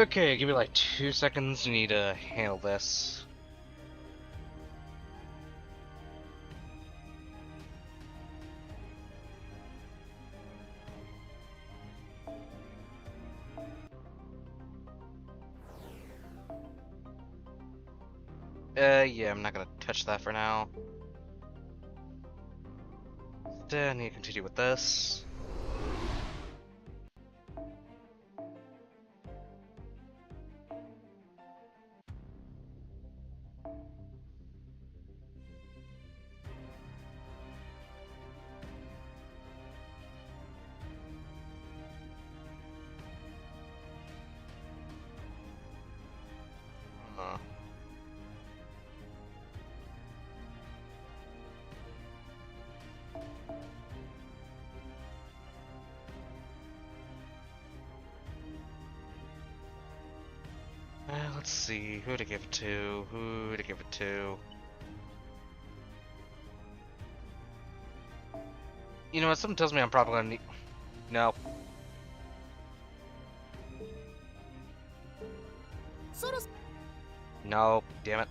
Okay, give me like 2 seconds. You need to handle this. Yeah, I'm not gonna touch that for now. Then I need to continue with this. Uh, let's see, who to give it to? Who to give it to? You know what? Something tells me I'm probably gonna need. No. No. Damn it.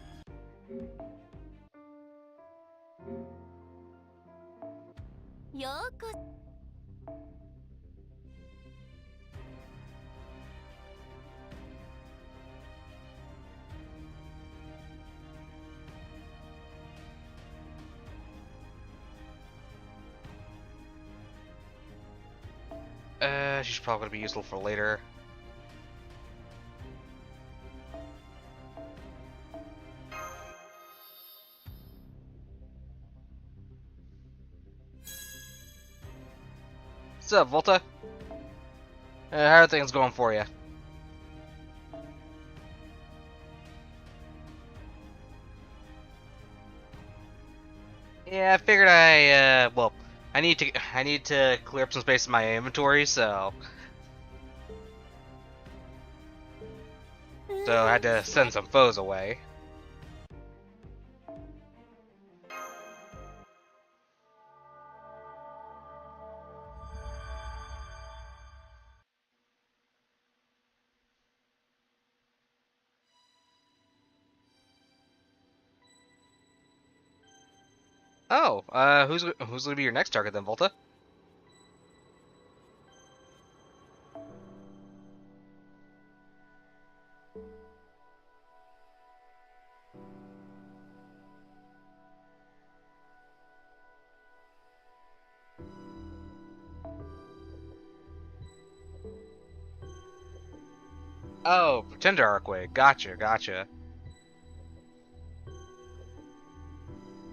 She's probably gonna be useful for later. What's up, Volta? How are things going for you? Yeah, I figured well, I need to clear up some space in my inventory, so I had to send some foes away. Oh, who's gonna be your next target then, Volta? Oh, Pretender Arcway. Gotcha, gotcha.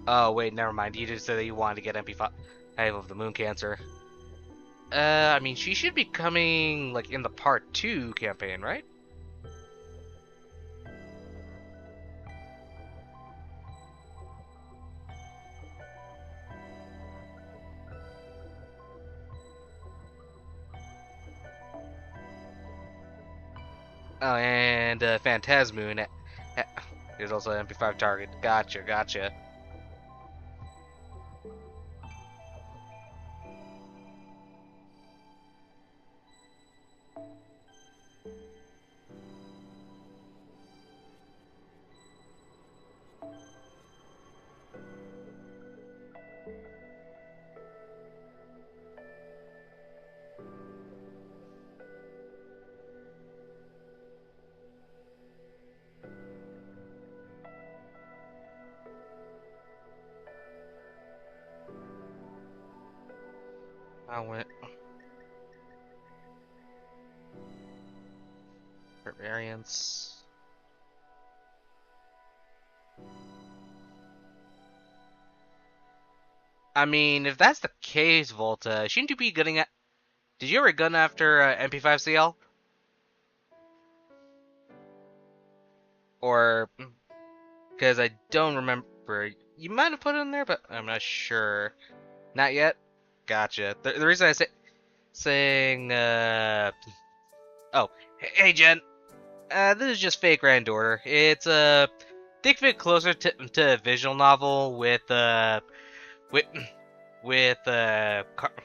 Oh, wait, never mind. You just said that you wanted to get MP5 of the Moon Cancer. I mean, she should be coming, like, in the Part 2 campaign, right? Oh, and Phantasmoon is also an MP5 target. Gotcha, gotcha. I went for variance. I mean, if that's the case, Volta, shouldn't you be getting at? Did you ever gun after MP5CL? Or because I don't remember, you might have put it in there, but I'm not sure. Not yet. Gotcha. The reason I say saying oh, hey Jen, this is just fake Grand Order. It's think of it closer to a visual novel with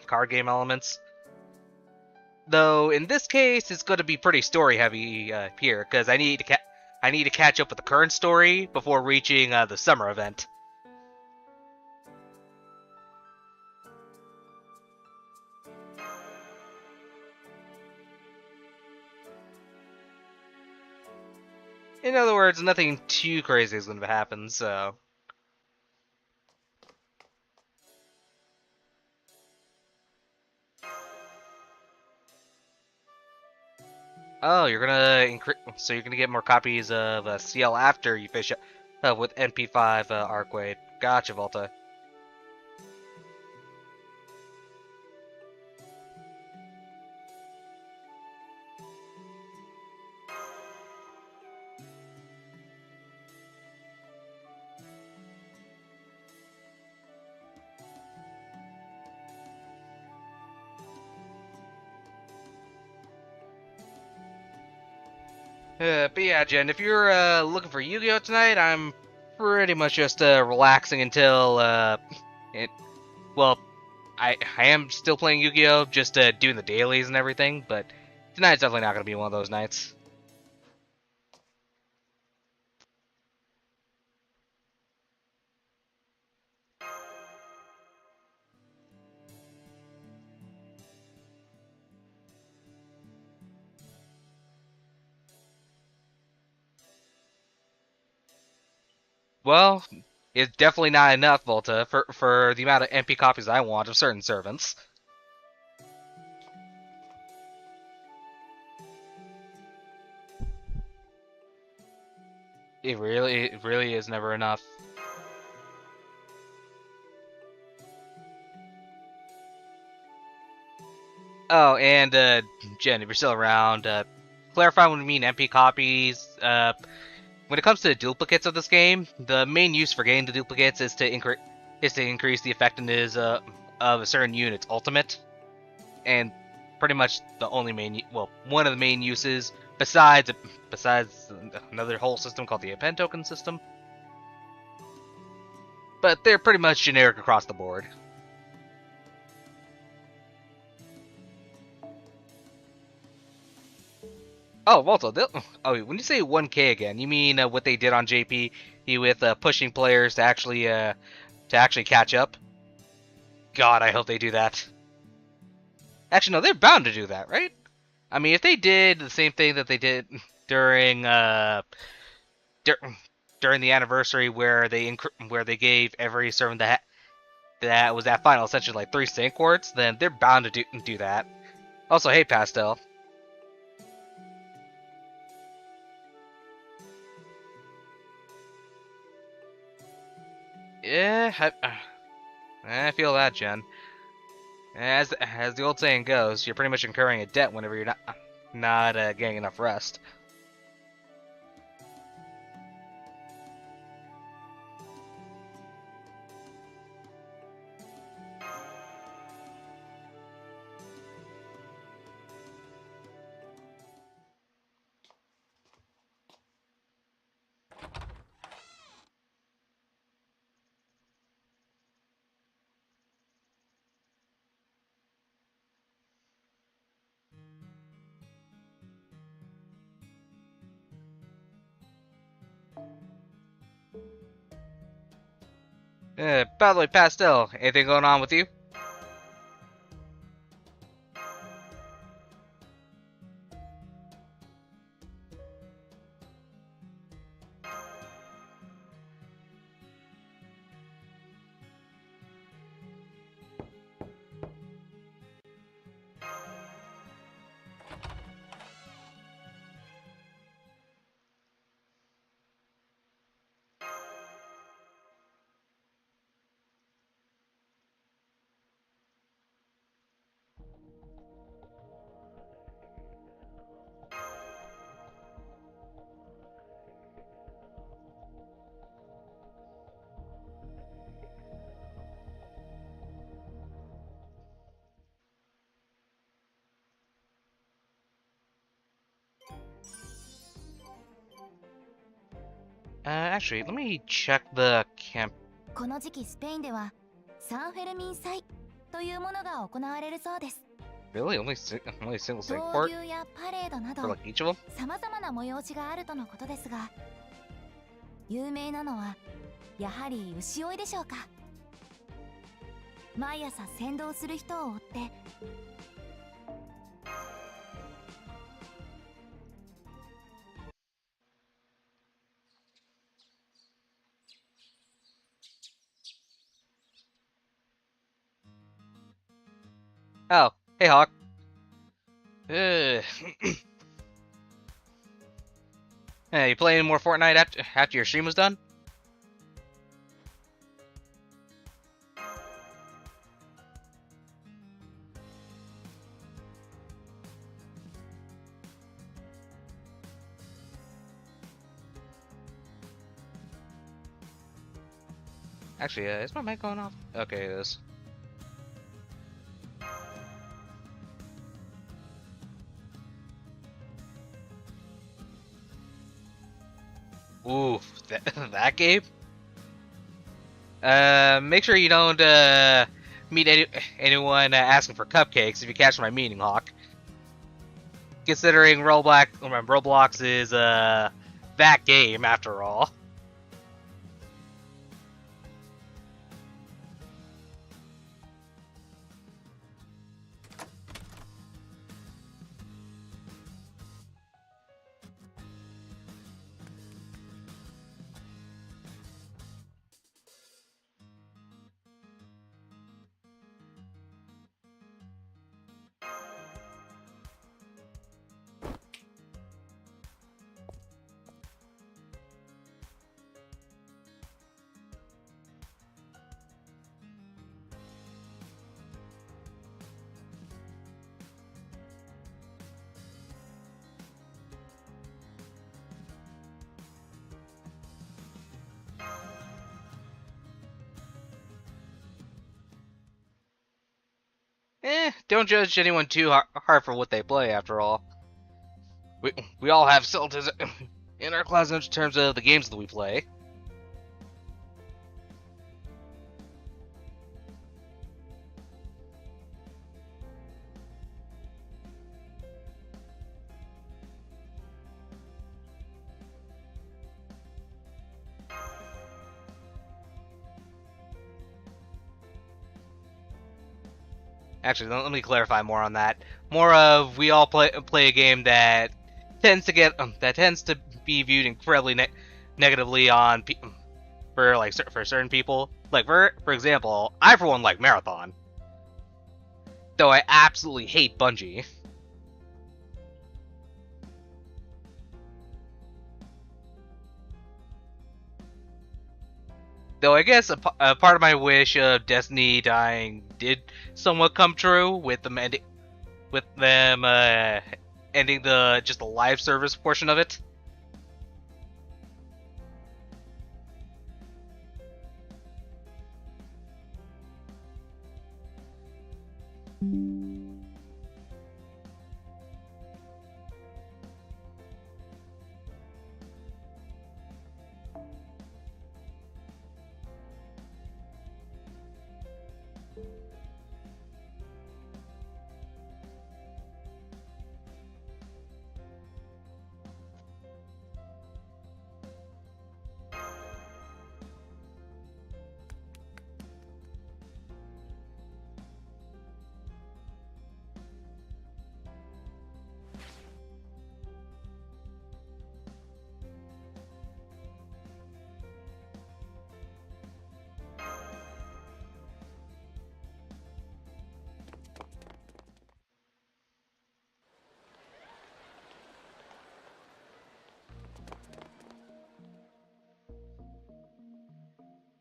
card game elements. Though in this case, it's going to be pretty story heavy here because I need to catch up with the current story before reaching the summer event. In other words, nothing too crazy is going to happen. So, oh, you're gonna get more copies of CL after you finish up with NP5 Arcwade. Gotcha, Volta. But yeah, Jen, if you're looking for Yu-Gi-Oh tonight, I'm pretty much just relaxing until it. Well, I am still playing Yu-Gi-Oh, just doing the dailies and everything, but tonight's definitely not gonna be one of those nights. Well, it's definitely not enough, Volta, for the amount of MP copies I want of certain servants. It really is never enough. Oh, and Jen, if you're still around, clarify what we mean MP copies. When it comes to duplicates of this game, the main use for getting the duplicates is to increase the effectiveness of a certain unit's ultimate, and pretty much the only one of the main uses besides another whole system called the append token system. But they're pretty much generic across the board. Oh, Walter, when you say 1K again, you mean what they did on JP with pushing players to actually catch up? God, I hope they do that. Actually, no, they're bound to do that, right? I mean, if they did the same thing that they did during dur- during the anniversary where they gave every servant that was that final essentially like 3 sync quartz, then they're bound to do that. Also, hey, Pastel. Yeah, I feel that, Jen. As the old saying goes, you're pretty much incurring a debt whenever you're not getting enough rest. By the way, Pastel, anything going on with you? Actually, let me check the camp. この時期スペインではサンフェルミン祭というものが行われるそうです。Really? Only a single sync 闘 port 牛やパレードな for ど like each of them? さまざまな催しがあるとのことですが、有名なのはやはり牛追いでしょうか。毎朝先導する人を追って。Oh, hey Hawk. Hey, you play any more Fortnite after your stream was done? Actually, is my mic going off? Okay, it is. Ooh, that game? Make sure you don't meet anyone asking for cupcakes if you catch my meaning, Hawk. Considering Roblox is that game after all. Don't judge anyone too hard for what they play, after all. We all have skeletons in our closet in terms of the games that we play. Actually, let me clarify more on that. More of we all play a game that tends to be viewed incredibly negatively on for certain people. Like for example, I for one like Marathon, though I absolutely hate Bungie. Though I guess a part of my wish of Destiny dying did somewhat come true with them ending the live service portion of it.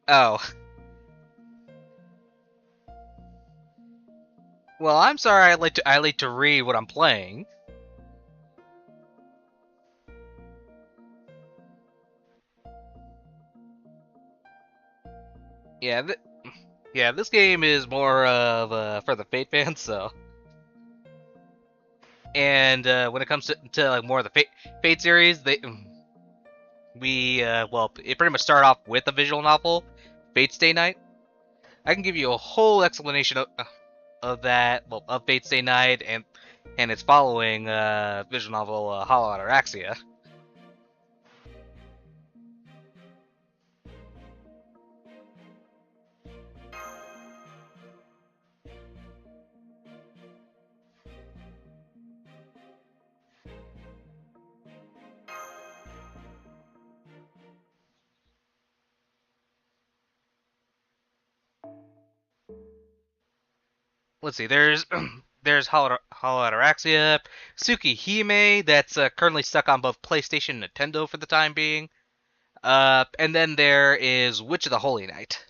Oh. Well, I'm sorry. I like to read what I'm playing. Yeah, this game is more of for the Fate fans. So, and when it comes to like more of the Fate series, it pretty much started off with a visual novel, Fate Stay Night. I can give you a whole explanation of that, well, of Fate Stay Night and its following visual novel Hollow Ataraxia. Let's see. There's Hollow Ataraxia, Tsukihime that's currently stuck on both PlayStation and Nintendo for the time being. And then there is Witch of the Holy Night.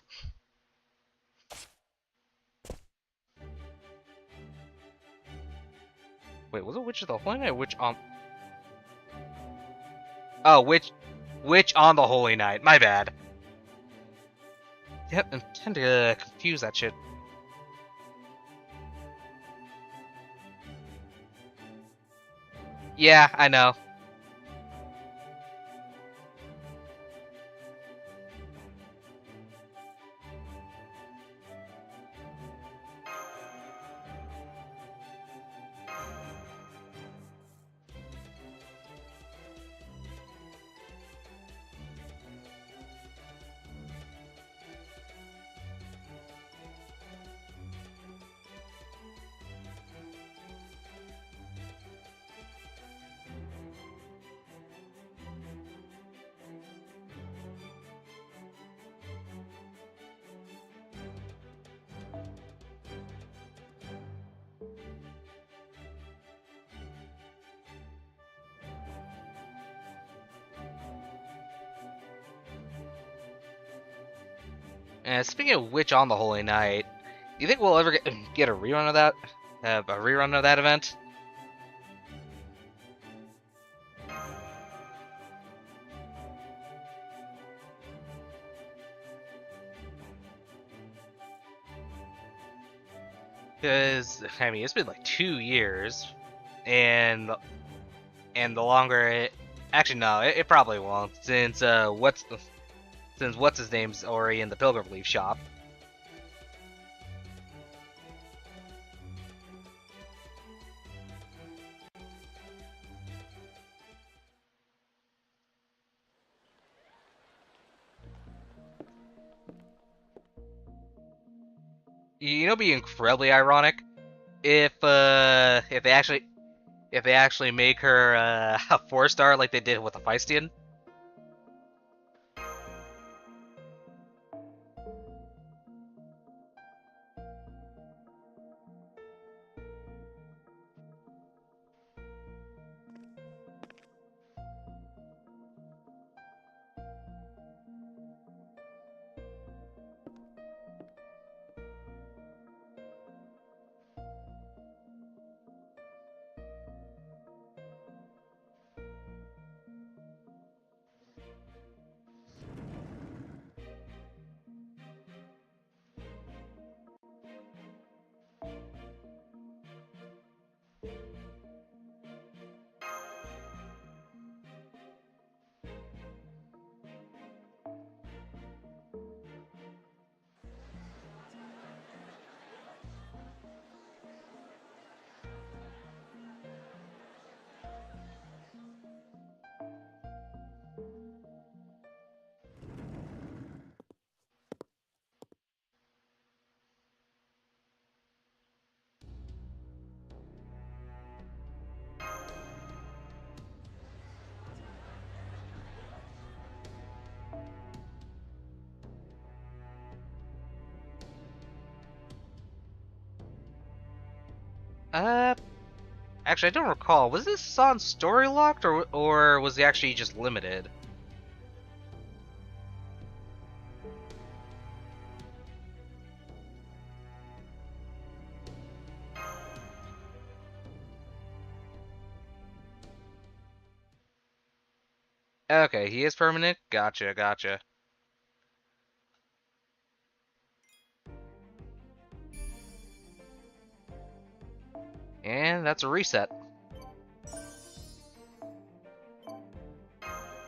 Wait, was it Witch of the Holy Night? Or Witch on? Oh, Witch on the Holy Night. My bad. Yep, I tend to confuse that shit. Yeah, I know. And speaking of Witch on the Holy Night, do you think we'll ever get a rerun of that? A rerun of that event? Because I mean, it's been like 2 years, and the longer it, actually no, it probably won't since what's his name's already in the Pilgrim Leaf shop. You know, it'd be incredibly ironic if they actually make her a 4-star like they did with the Feistian. Uh, Actually, I don't recall. Was this on story locked or was it actually just limited? Okay, he is permanent. Gotcha, gotcha. And that's a reset.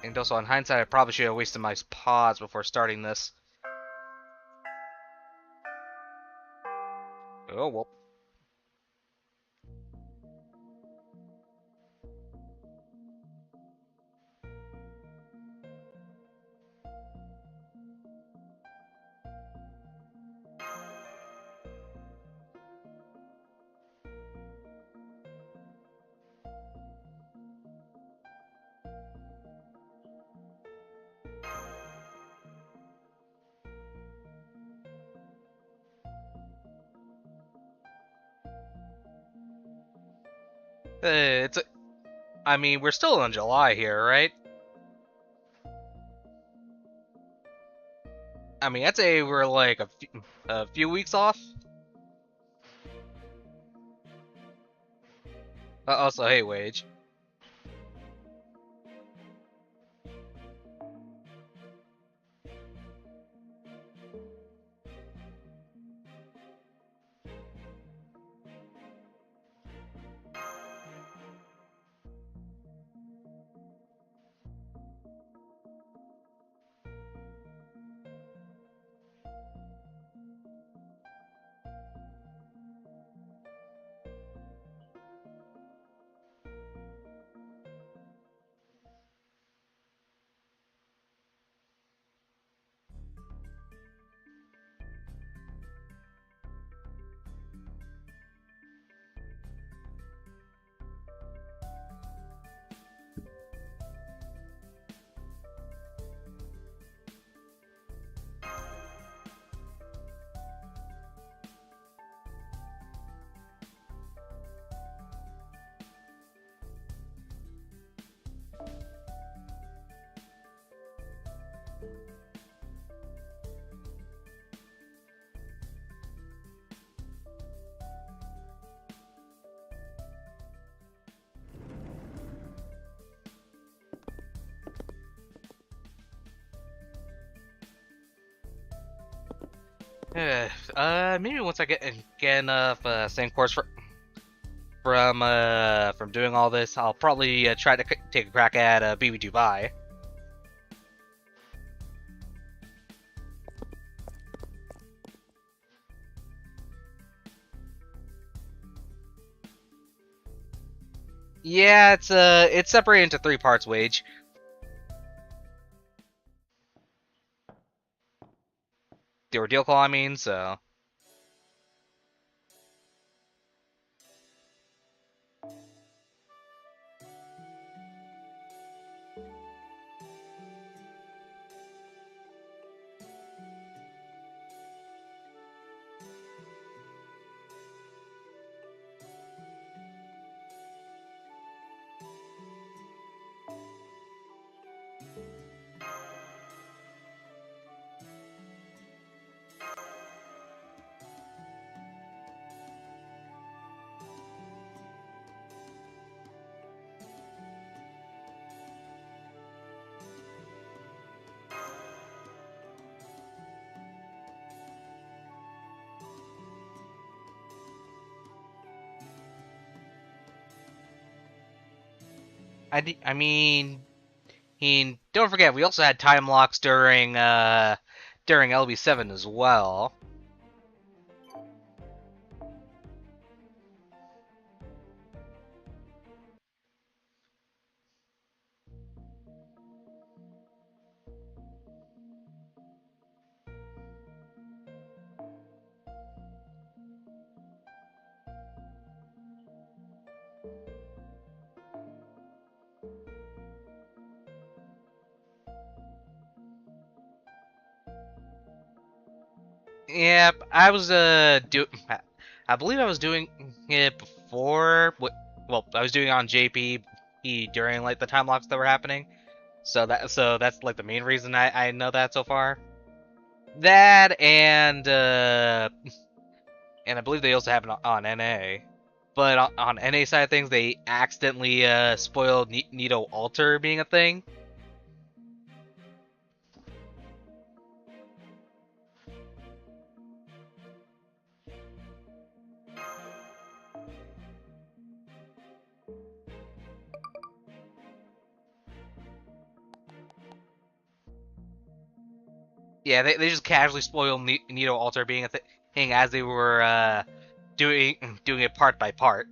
And also, in hindsight, I probably should have wasted my pause before starting this. Oh, well. It's. I mean, we're still in July here, right? I mean, I'd say we're like a few weeks off. Also, hey, Wage. Maybe once I get enough same course from doing all this, I'll probably try to take a crack at BB Dubai. Yeah, it's separated into 3 parts, Wage. The ordeal call, I mean, so. I mean, don't forget, we also had time locks during LB7 as well. Yep, I was I believe I was doing it before. Well, I was doing it on JP during like the time locks that were happening. So that's like the main reason I know that so far. That and I believe they also have it on NA. But on NA side of things, they accidentally spoiled Nito Alter being a thing. Yeah, they just casually spoiled Nito Alter being a thing as they were doing it part by part.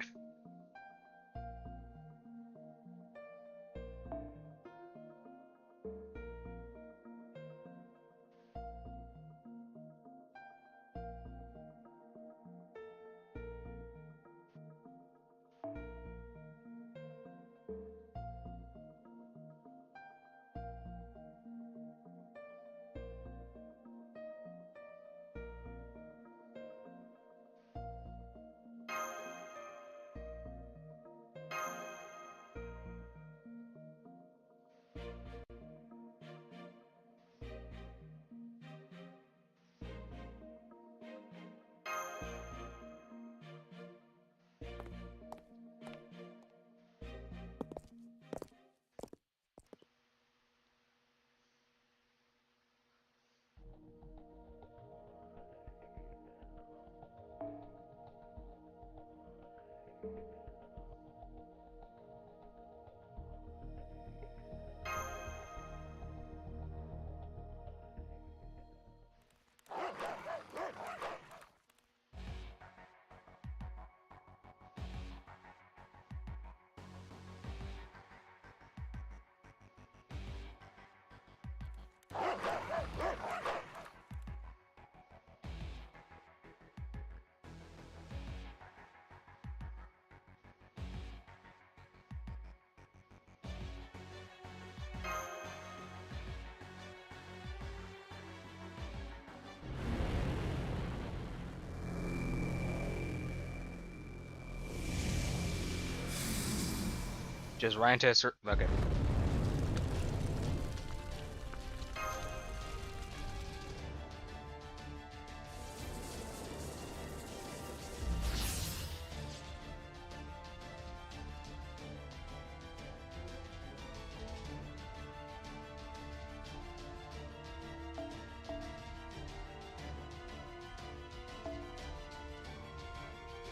Just right into a okay.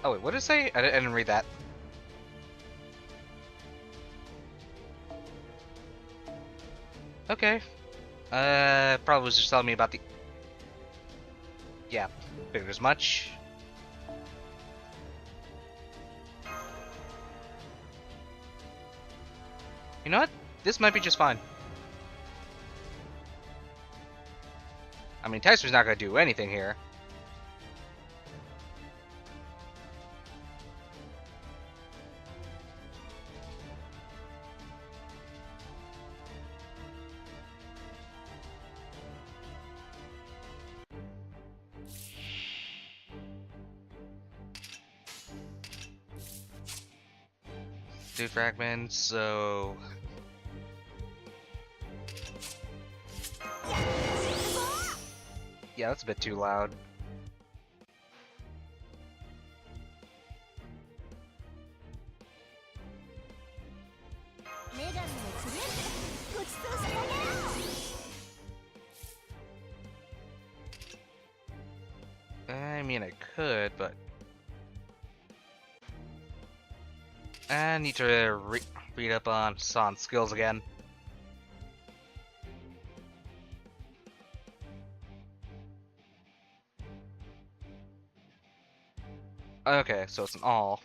Oh wait, what did it say? I didn't read that. Okay. Probably was just telling me about the. Yeah, figured as much. You know what? This might be just fine. I mean, Tycer's not gonna do anything here. Dude fragments, so. Yeah, that's a bit too loud. I mean, I could, but I need to read up on San's skills again. Okay, so it's an all.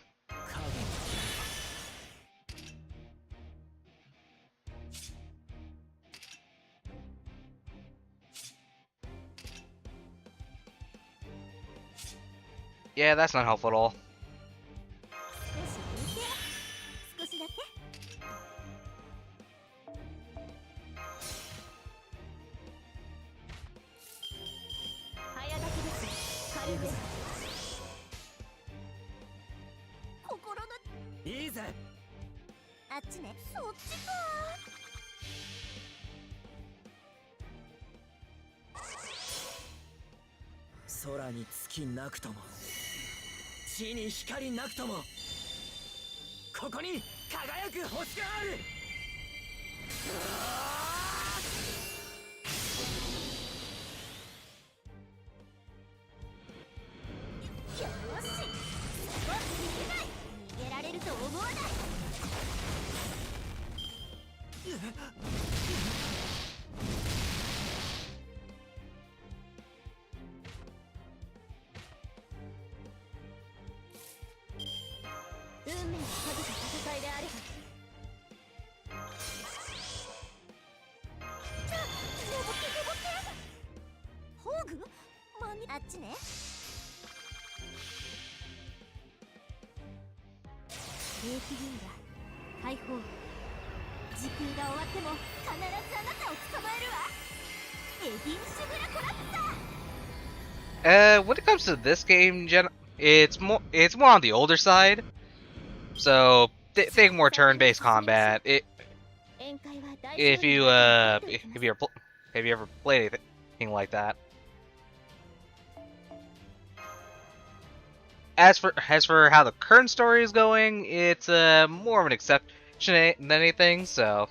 Yeah, that's not helpful at all. When it comes to this game, it's more on the older side. So think more turn-based combat. If you ever played anything like that. As for how the current story is going, it's more of an exception than anything. So.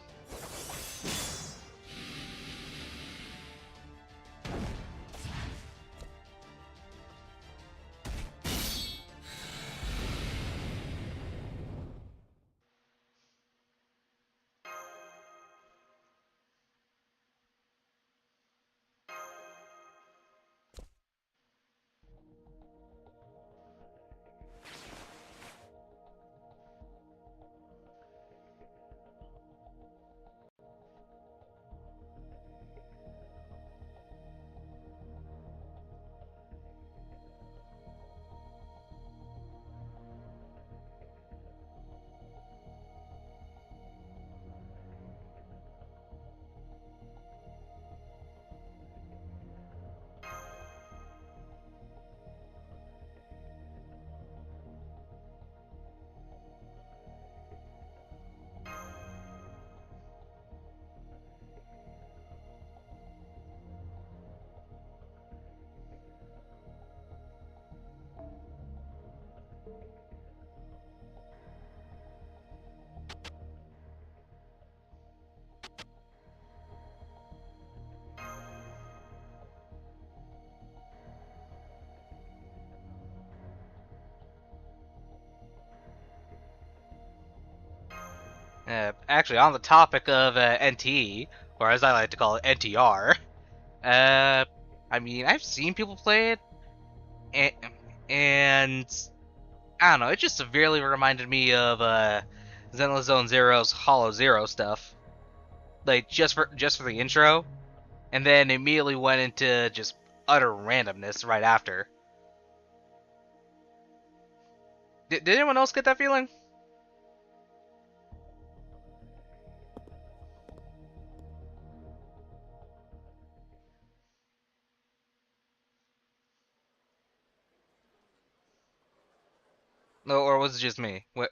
Actually, on the topic of NT, or as I like to call it, NTR. Uh, I mean, I've seen people play it, and, and I don't know. It just severely reminded me of Zenless Zone Zero's Hollow Zero stuff. Like just for the intro, and then immediately went into just utter randomness right after. Did anyone else get that feeling? Or was it just me? What?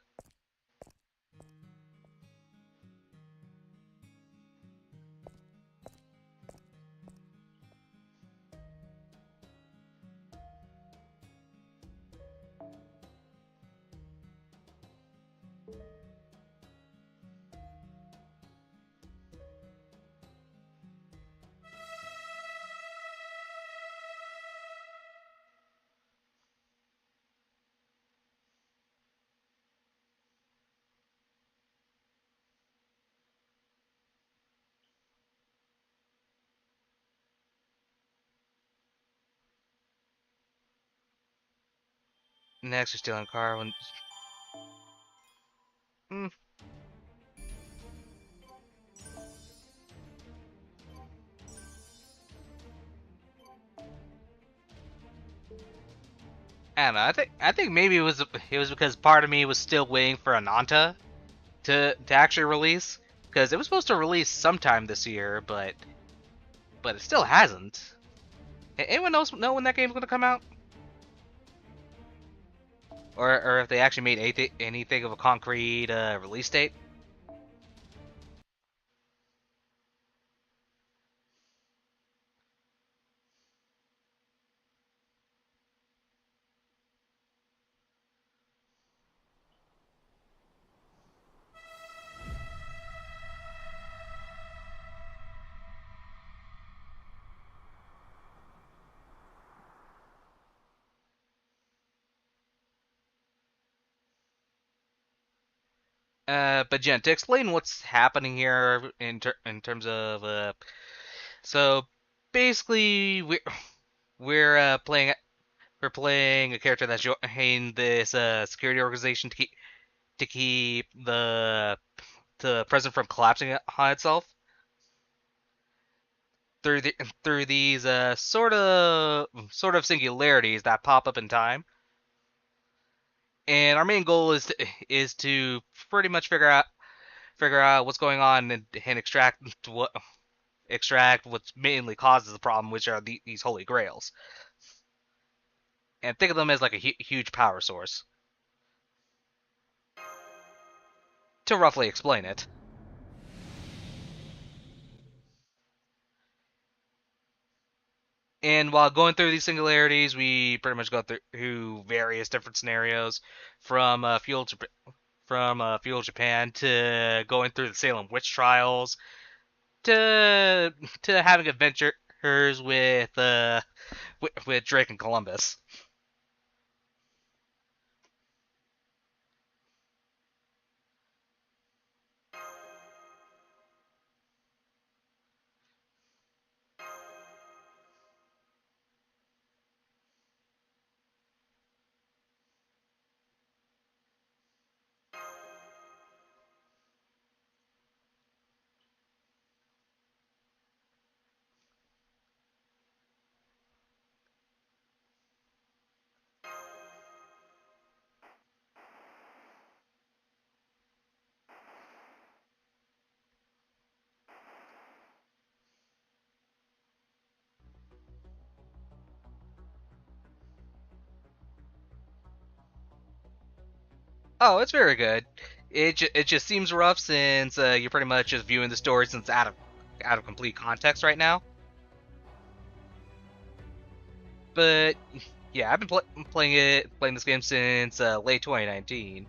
Next, you're stealing a car when. Mm, I don't know. I think maybe it was because part of me was still waiting for Ananta to actually release, because it was supposed to release sometime this year, but it still hasn't. Anyone else know when that game's gonna come out, or if they actually made anything of a concrete release date? But Jen, to explain what's happening here in terms of so basically we're playing a character that's joined this security organization to keep the president from collapsing on itself through through these sort of singularities that pop up in time. And our main goal is to pretty much figure out what's going on and extract what's mainly causes the problem, which are these holy grails, and think of them as like a huge power source. To roughly explain it, and while going through these singularities, we pretty much go through various different scenarios, from Feudal Japan to going through the Salem witch trials to having adventures with Drake and Columbus. Oh, it's very good. It just seems rough since you're pretty much just viewing the story since out of complete context right now. But yeah, I've been playing this game since late 2019.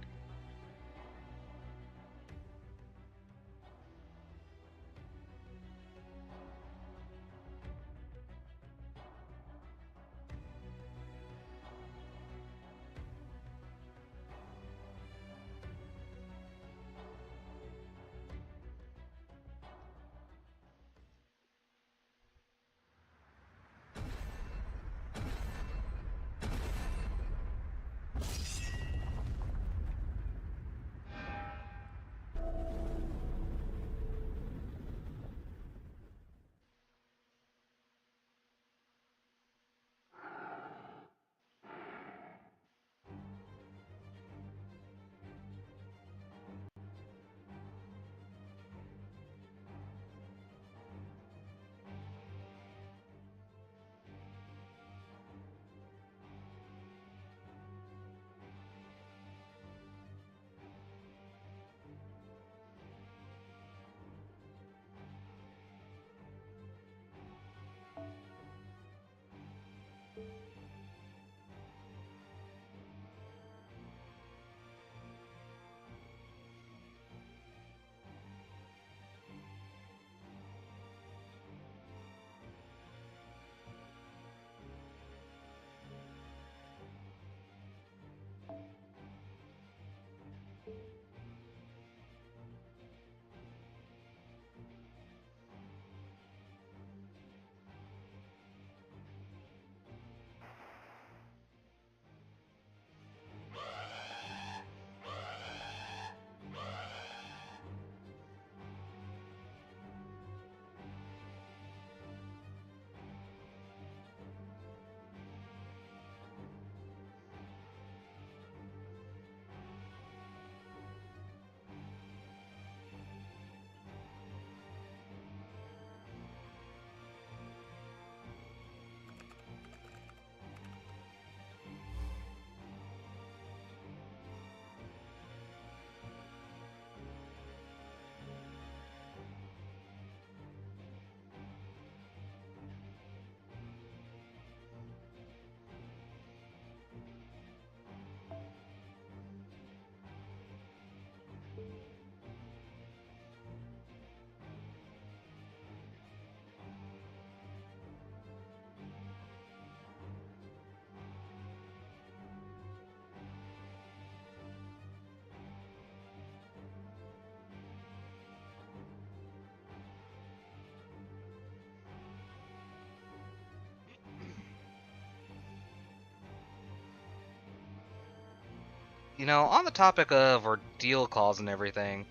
You know, on the topic of our deal calls and everything,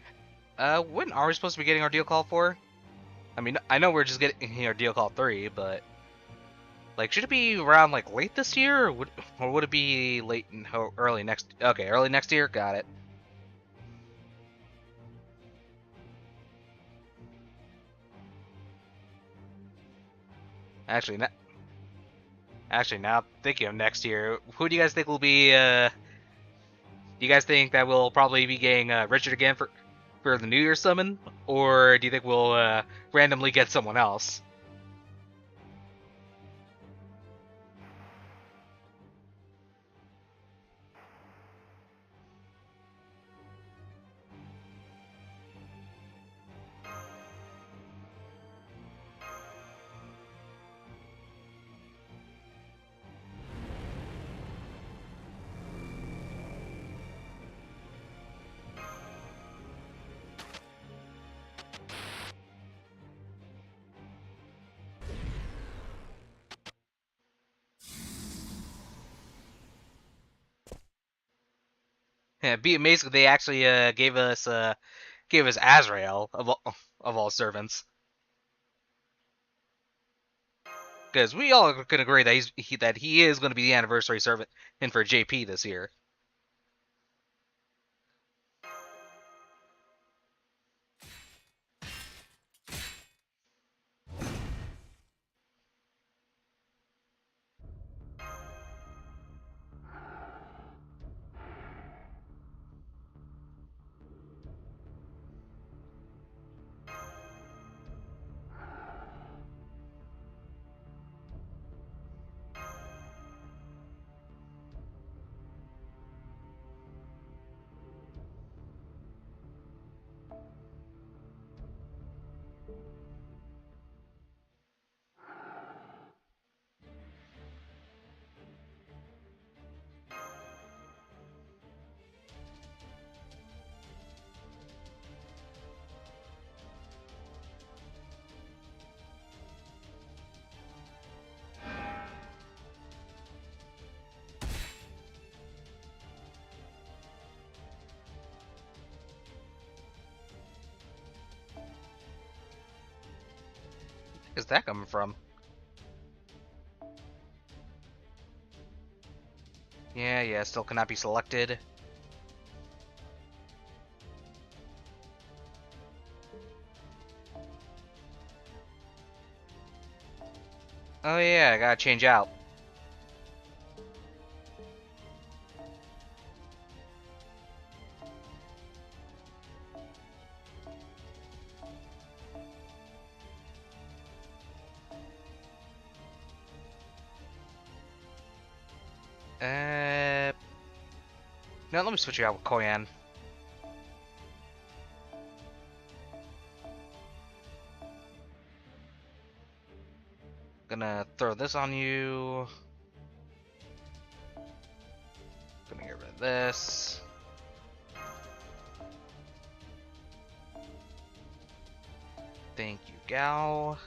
when are we supposed to be getting our deal call for? I mean, I know we're just getting our deal call 3, but like, should it be around like late this year, or would it be late and early next? Okay, early next year. Got it. Actually, now thinking of next year, who do you guys think will be? Do you guys think that we'll probably be getting Richard again for the New Year summon, or do you think we'll randomly get someone else? Yeah, it'd be amazing if they actually gave us Azrael of all servants, because we all can agree that that he is going to be the anniversary servant in for JP this year. Where's that coming from? Yeah, still cannot be selected. Oh yeah, I gotta change out. No, let me switch you out with Koyan. Gonna throw this on you. Gonna get rid of this. Thank you, Gal.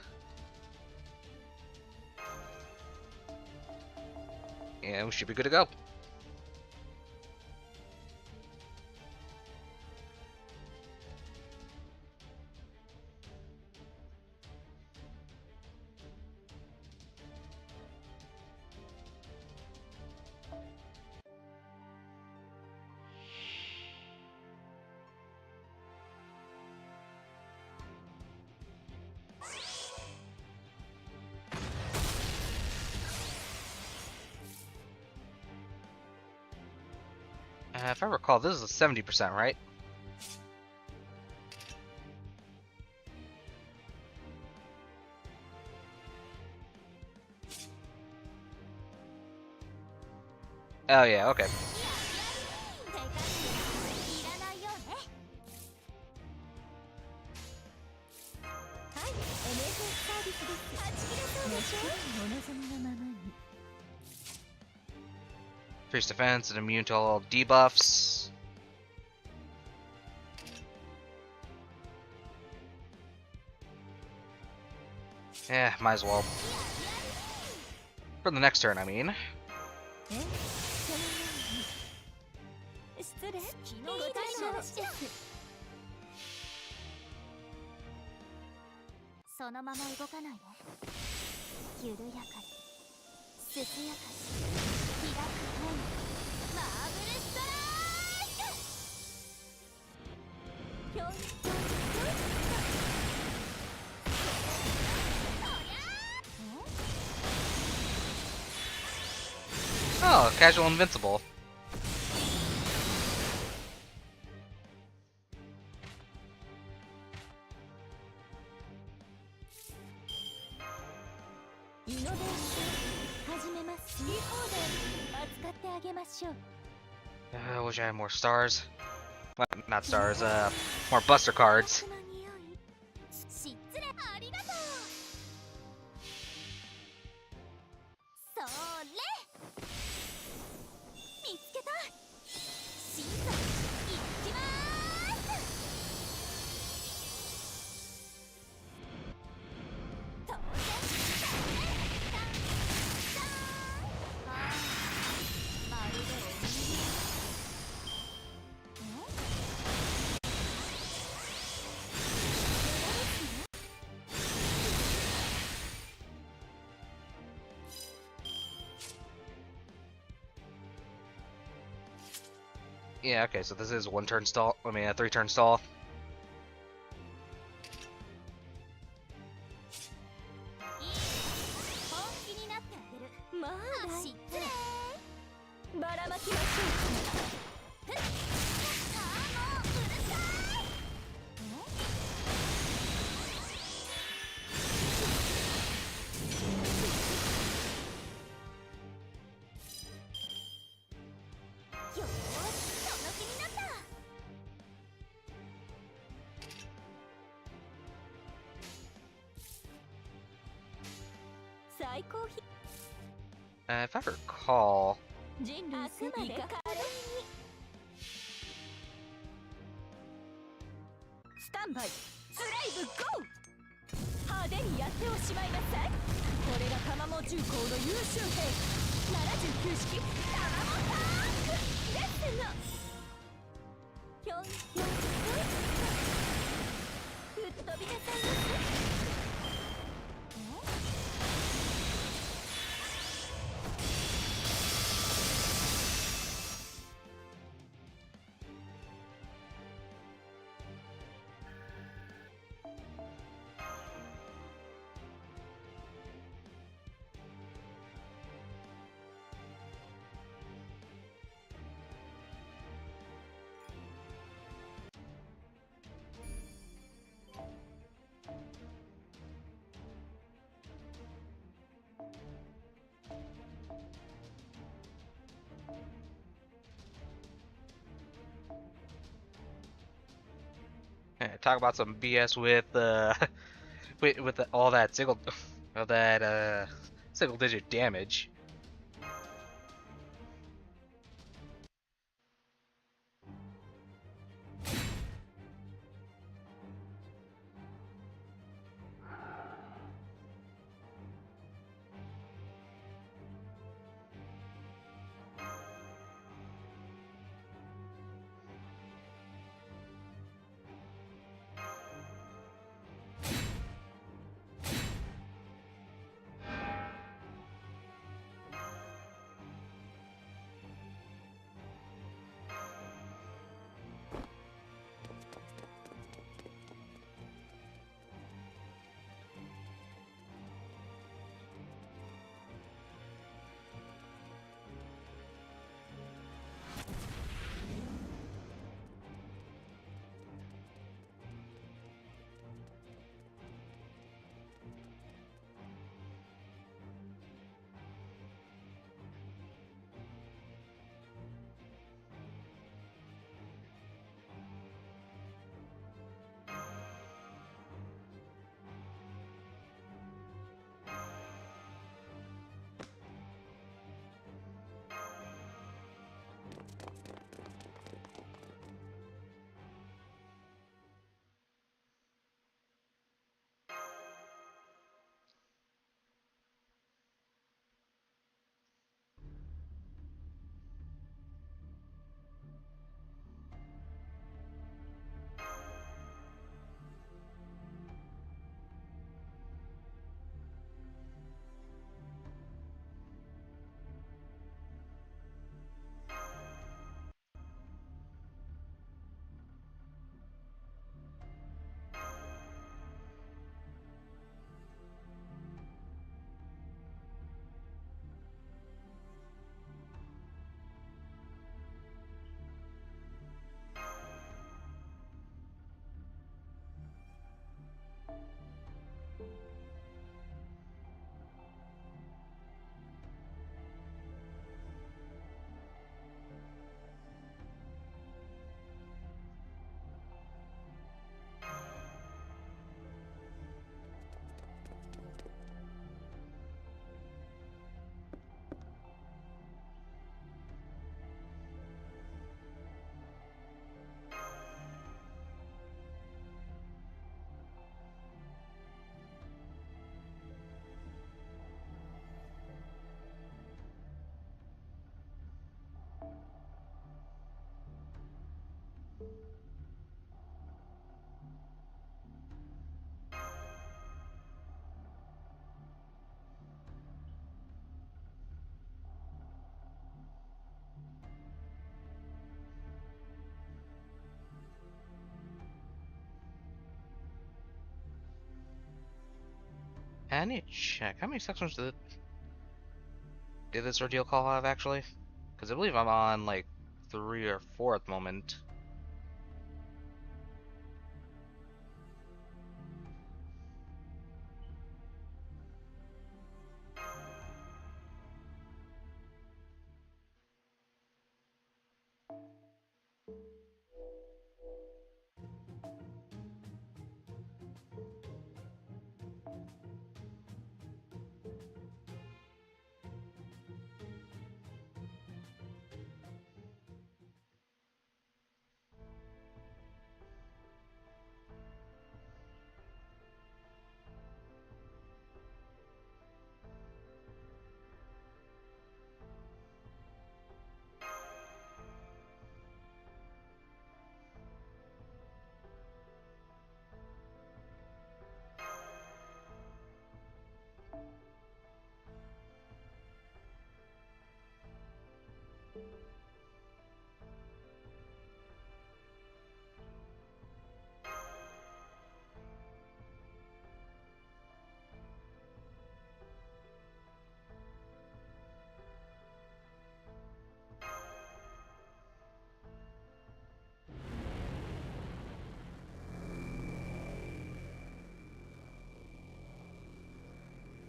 And we should be good to go. If I recall, this is a 70%, right? Oh yeah, okay. Increased defense and immune to all debuffs. Yeah, might as well. For the next turn, I mean. 失礼。ご対応です。そのまま動かないで。緩やかに、涼やかに、開く範囲。マーブルストライク。ひょんひょんひょん。Oh, casual invincible. イノベーション始めます。いい方で扱ってあげましょう。I wish I had more stars. Well, not stars, more buster cards. 失礼。ありがとう。それ。見つけた。審査いきまーす。当然。まるでおにぎり。Yeah, okay, so this is one turn stall. I mean, a 3-turn stall. 本気になってあげる。まあ失礼。ばらまきましょう。ああ、もううるさい。よーし、その気になった。最高ひ。If I recall, 人類すまで華麗に。スタンバイ、スライブゴー。派手にやっておしまいなさい。これがタマモ重工の優秀兵79式タマモタンクですの。ひょんひょんひょん。吹っ飛びなさいます。talk about some BS with all that single digit damage. I need to check. How many sections did this ordeal call have, actually? Because I believe I'm on, like, 3 or 4 at the moment.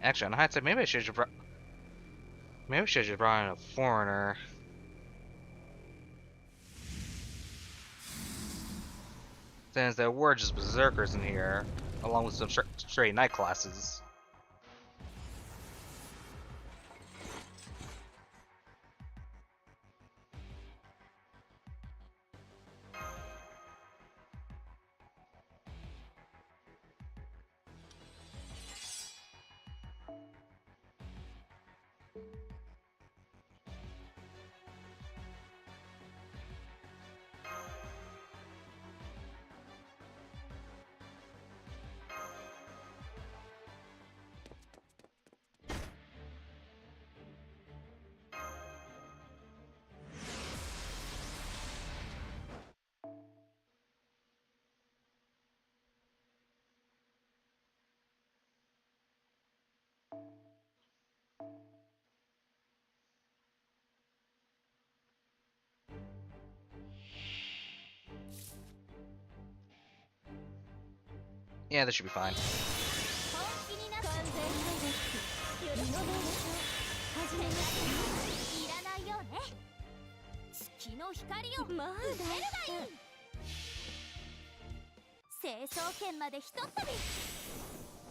Actually, on hindsight, maybe I should have brought in a foreigner. Since there were just berserkers in here, along with some straight knight classes. Yeah, this should be fine. 本気になって完全敗北よろしく始めますいらないようね月の光をまあ失せるがいい成層圏までひとっ飛び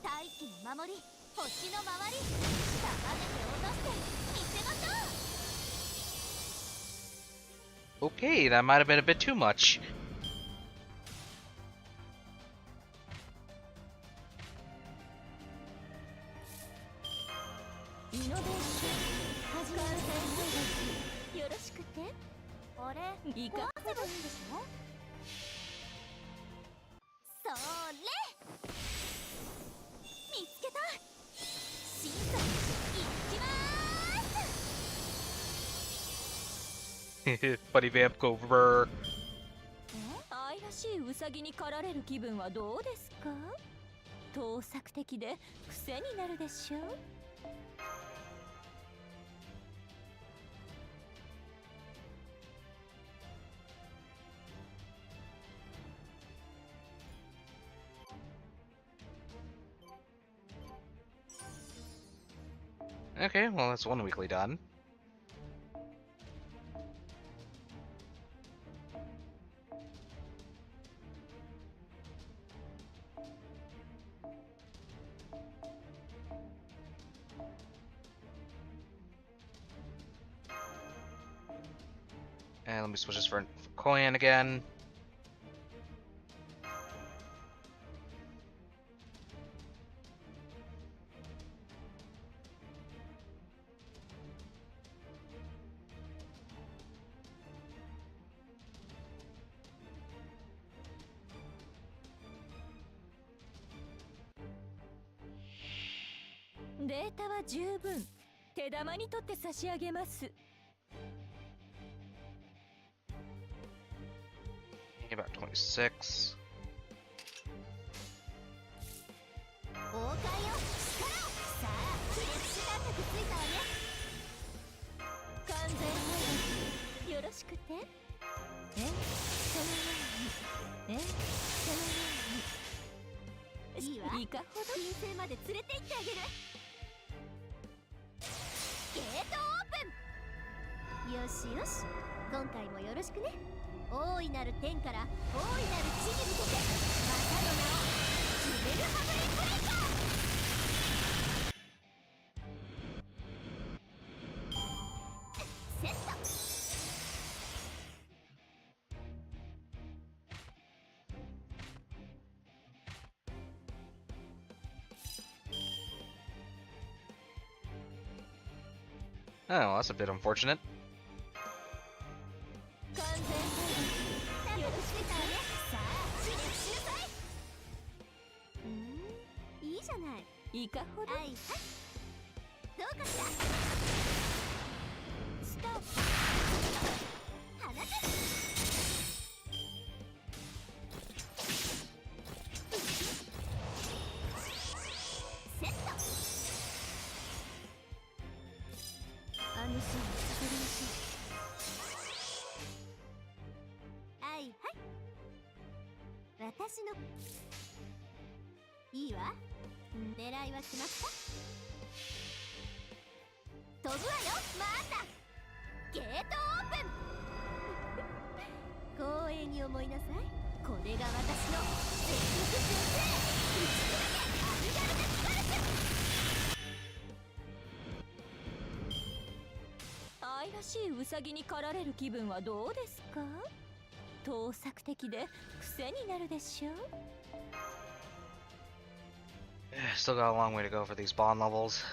大気の守り星の周り束ねて落として見せましょう Okay, that might have been a bit too much. Buddy vamp go brr. 愛らしいウサギに狩られる気分はどうですか盗作的で癖になるでしょう Okay, well that's one weekly done. And let me switch this for Koyan again. About 26. 王冠よ力をろしくて。そのように。そのように。いいわ。いかほど金星まで連れて行ってあげる。ゲートオープン。よしよし、今回もよろしくね。大いなる天から大いなる地に向けて、またの名をジュベルハブリンブレイカー。セット。Oh, well, that's a bit unfortunate. 完全放棄。よろしくたね。さあ、試練集会。いいじゃない。いかほど。はいはい。どうかしら。ストップ。放て。セット。あのシーンさせるましょう。はいはい。私のいいわ。狙いは決まった。飛ぶわよ。またゲートオープン。光栄に思いなさい。これが私の全力先生、打ち砕けアビガルデスパルス。愛らしいウサギに狩られる気分はどうですか。盗作的で癖になるでしょう。Still got a long way to go for these bond levels.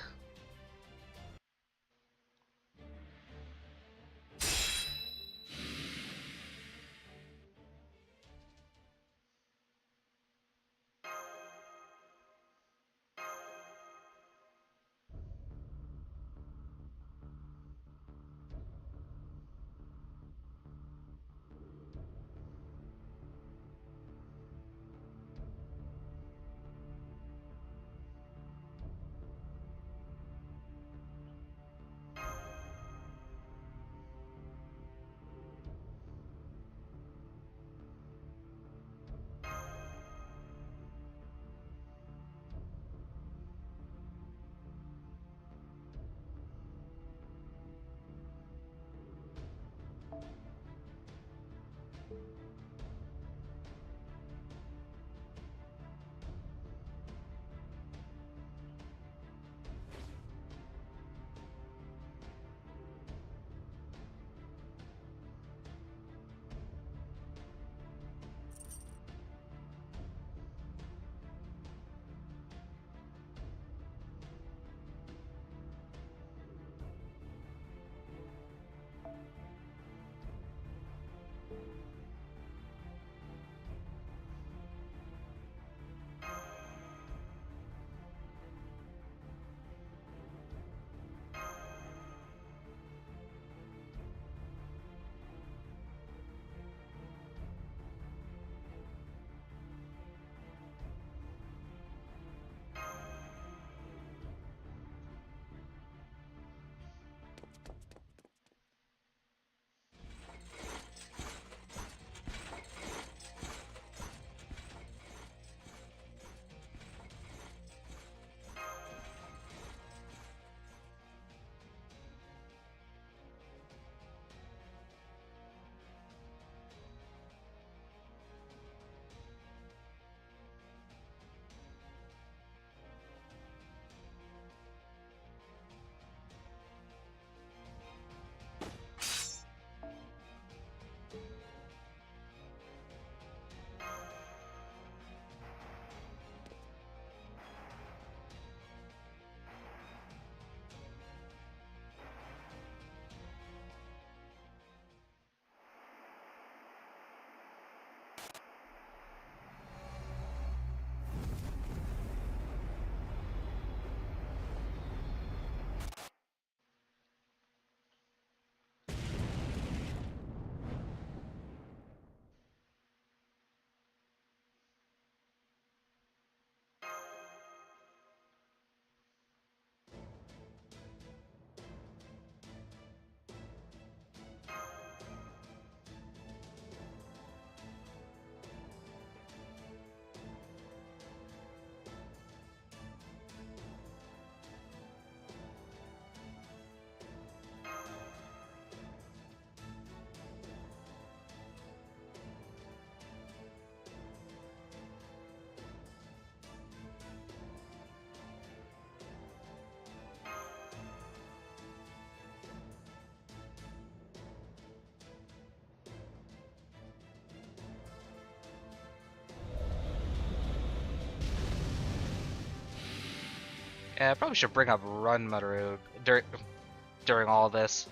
Yeah, I probably should bring up Run Maru during all this.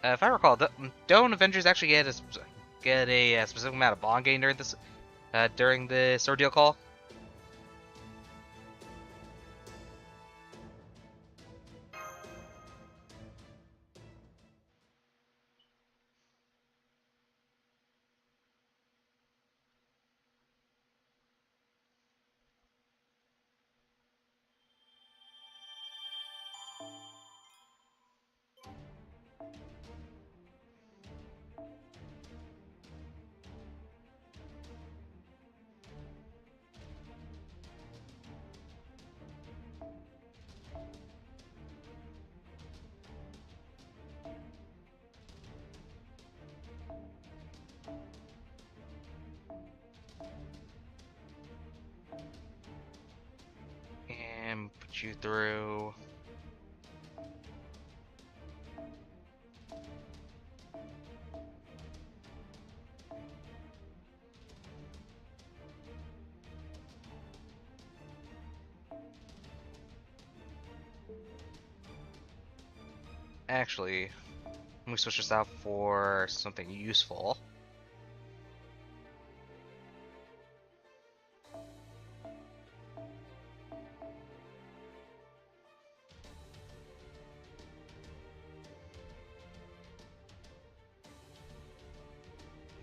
If I recall, don't Avengers actually get a specific amount of bond gain during this ordeal call? And put you through. Actually, let me switch this out for something useful.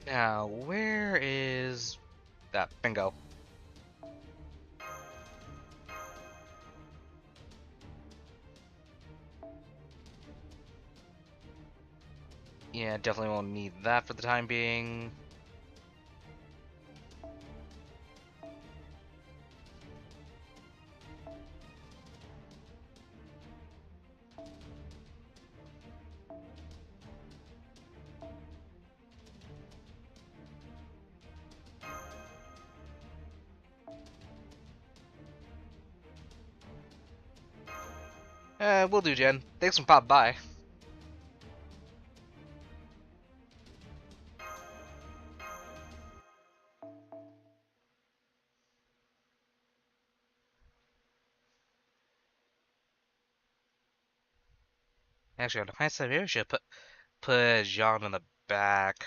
Now, where is that? Bingo. Yeah, definitely won't need that for the time being. Will do, Jen. Thanks for popping by. Actually, on the hindsight, maybe I should put Jean in the back.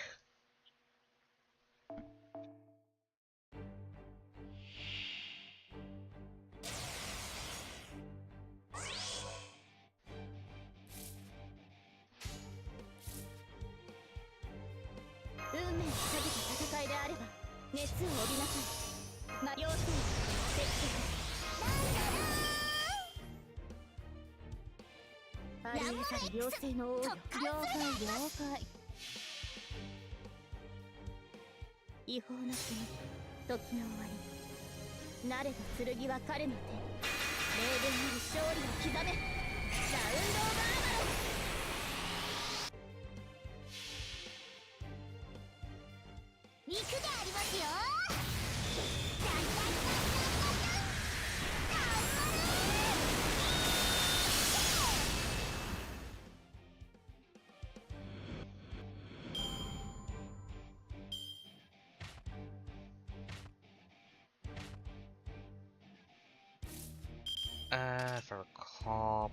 If I recall,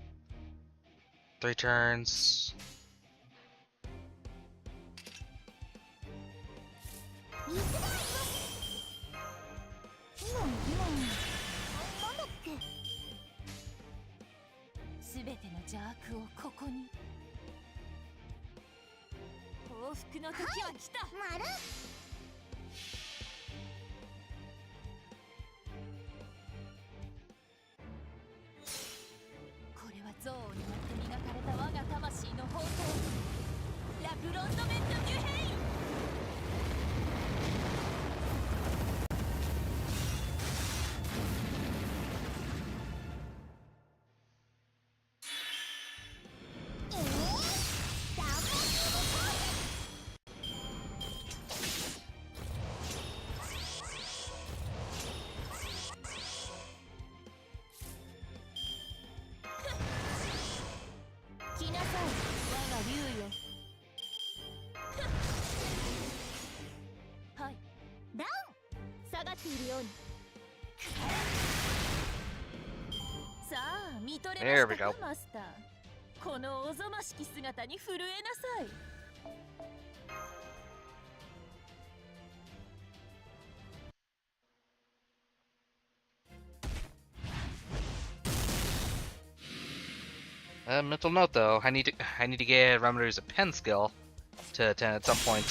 3 turns. いるように。さあ見とれま There し we た go. かマスター。このおぞましき姿に震えなさい。Mental note though, I need to get Ramaru's a pen skill to attend at some point.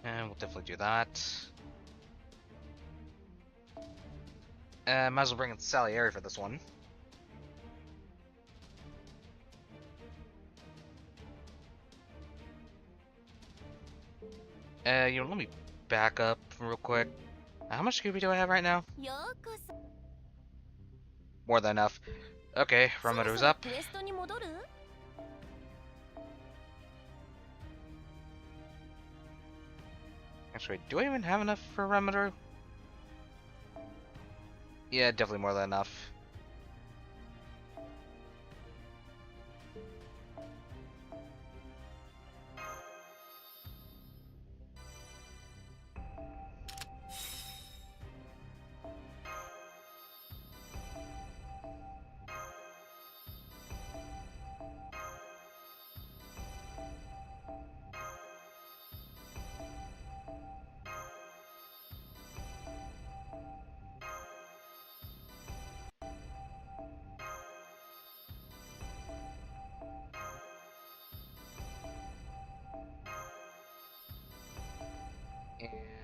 And we'll definitely do that. Might as well bring in Salieri for this one. Let me back up real quick. How much Scooby do I have right now? ようこそ。 More than enough. Okay, そろ Ramaru's そろ up. クエストに戻る？ Actually, do I even have enough for Ramaru? Yeah, definitely more than enough.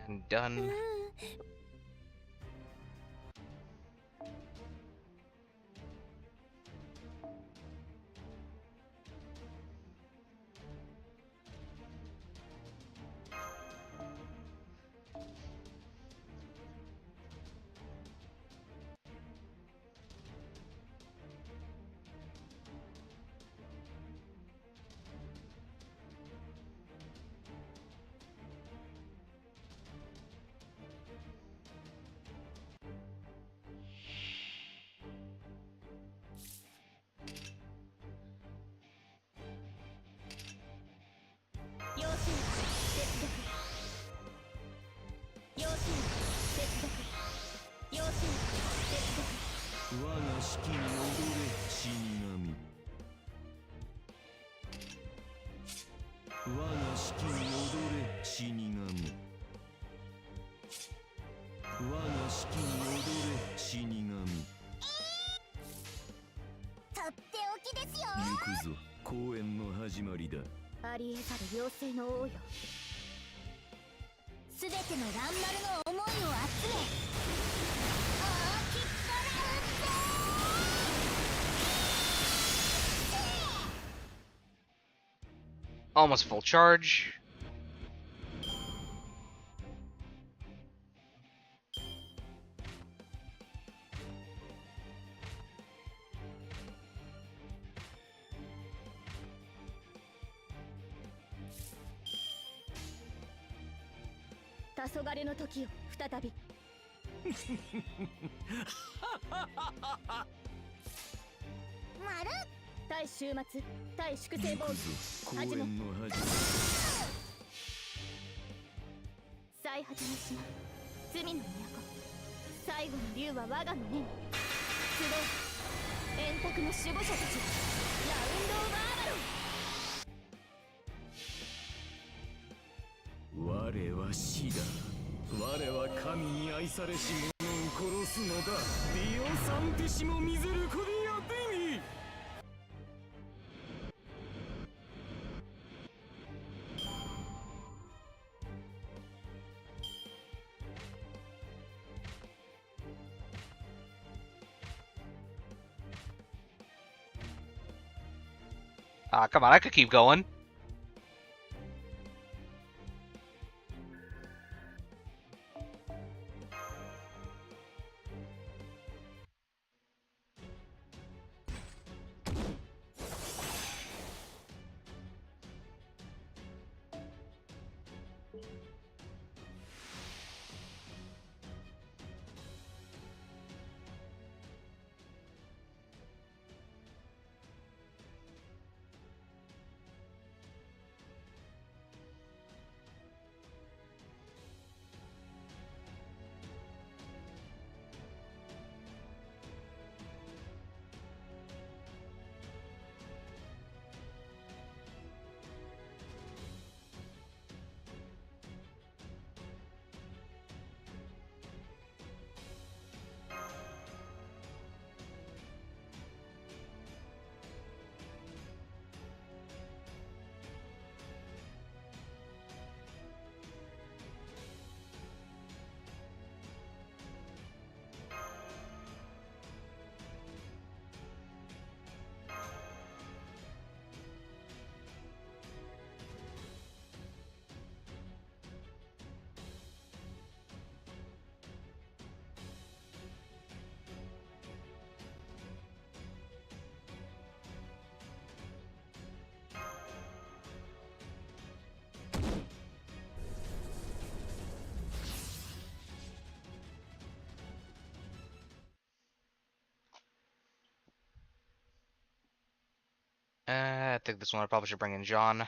And done. 式に踊れ死神我が式に踊れ死神我が式に踊れ死神とっておきですよ。行くぞ公演の始まりだありえざる妖精の王よ、すべての蘭丸の思いを集め大きくなる Almost full charge.「黄昏の時を再び」まる対終末対粛清防御公演の始まり最果ての島罪の都最後の竜は我がの目に集う円卓の守護者たちラウンド・オブ・アーバロン我は死だ我は神に愛されし者を殺すのだディオサンティシモミゼルコディアディミAh, come on, I could keep going. I think this one I probably should bring in John.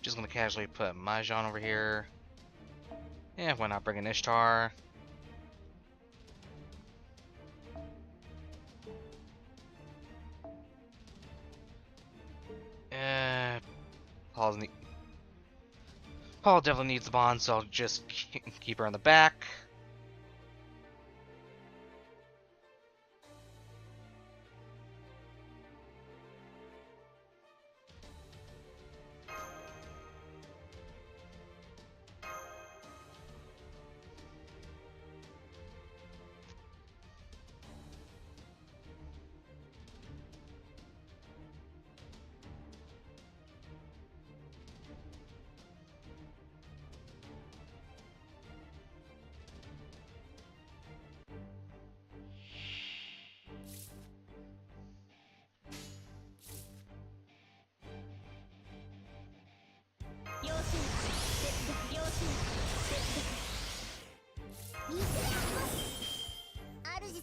Just gonna casually put Mahjong over here. Yeah, why not bring in Ishtar? Paul's Paul definitely needs the bond, so I'll just keep her in the back.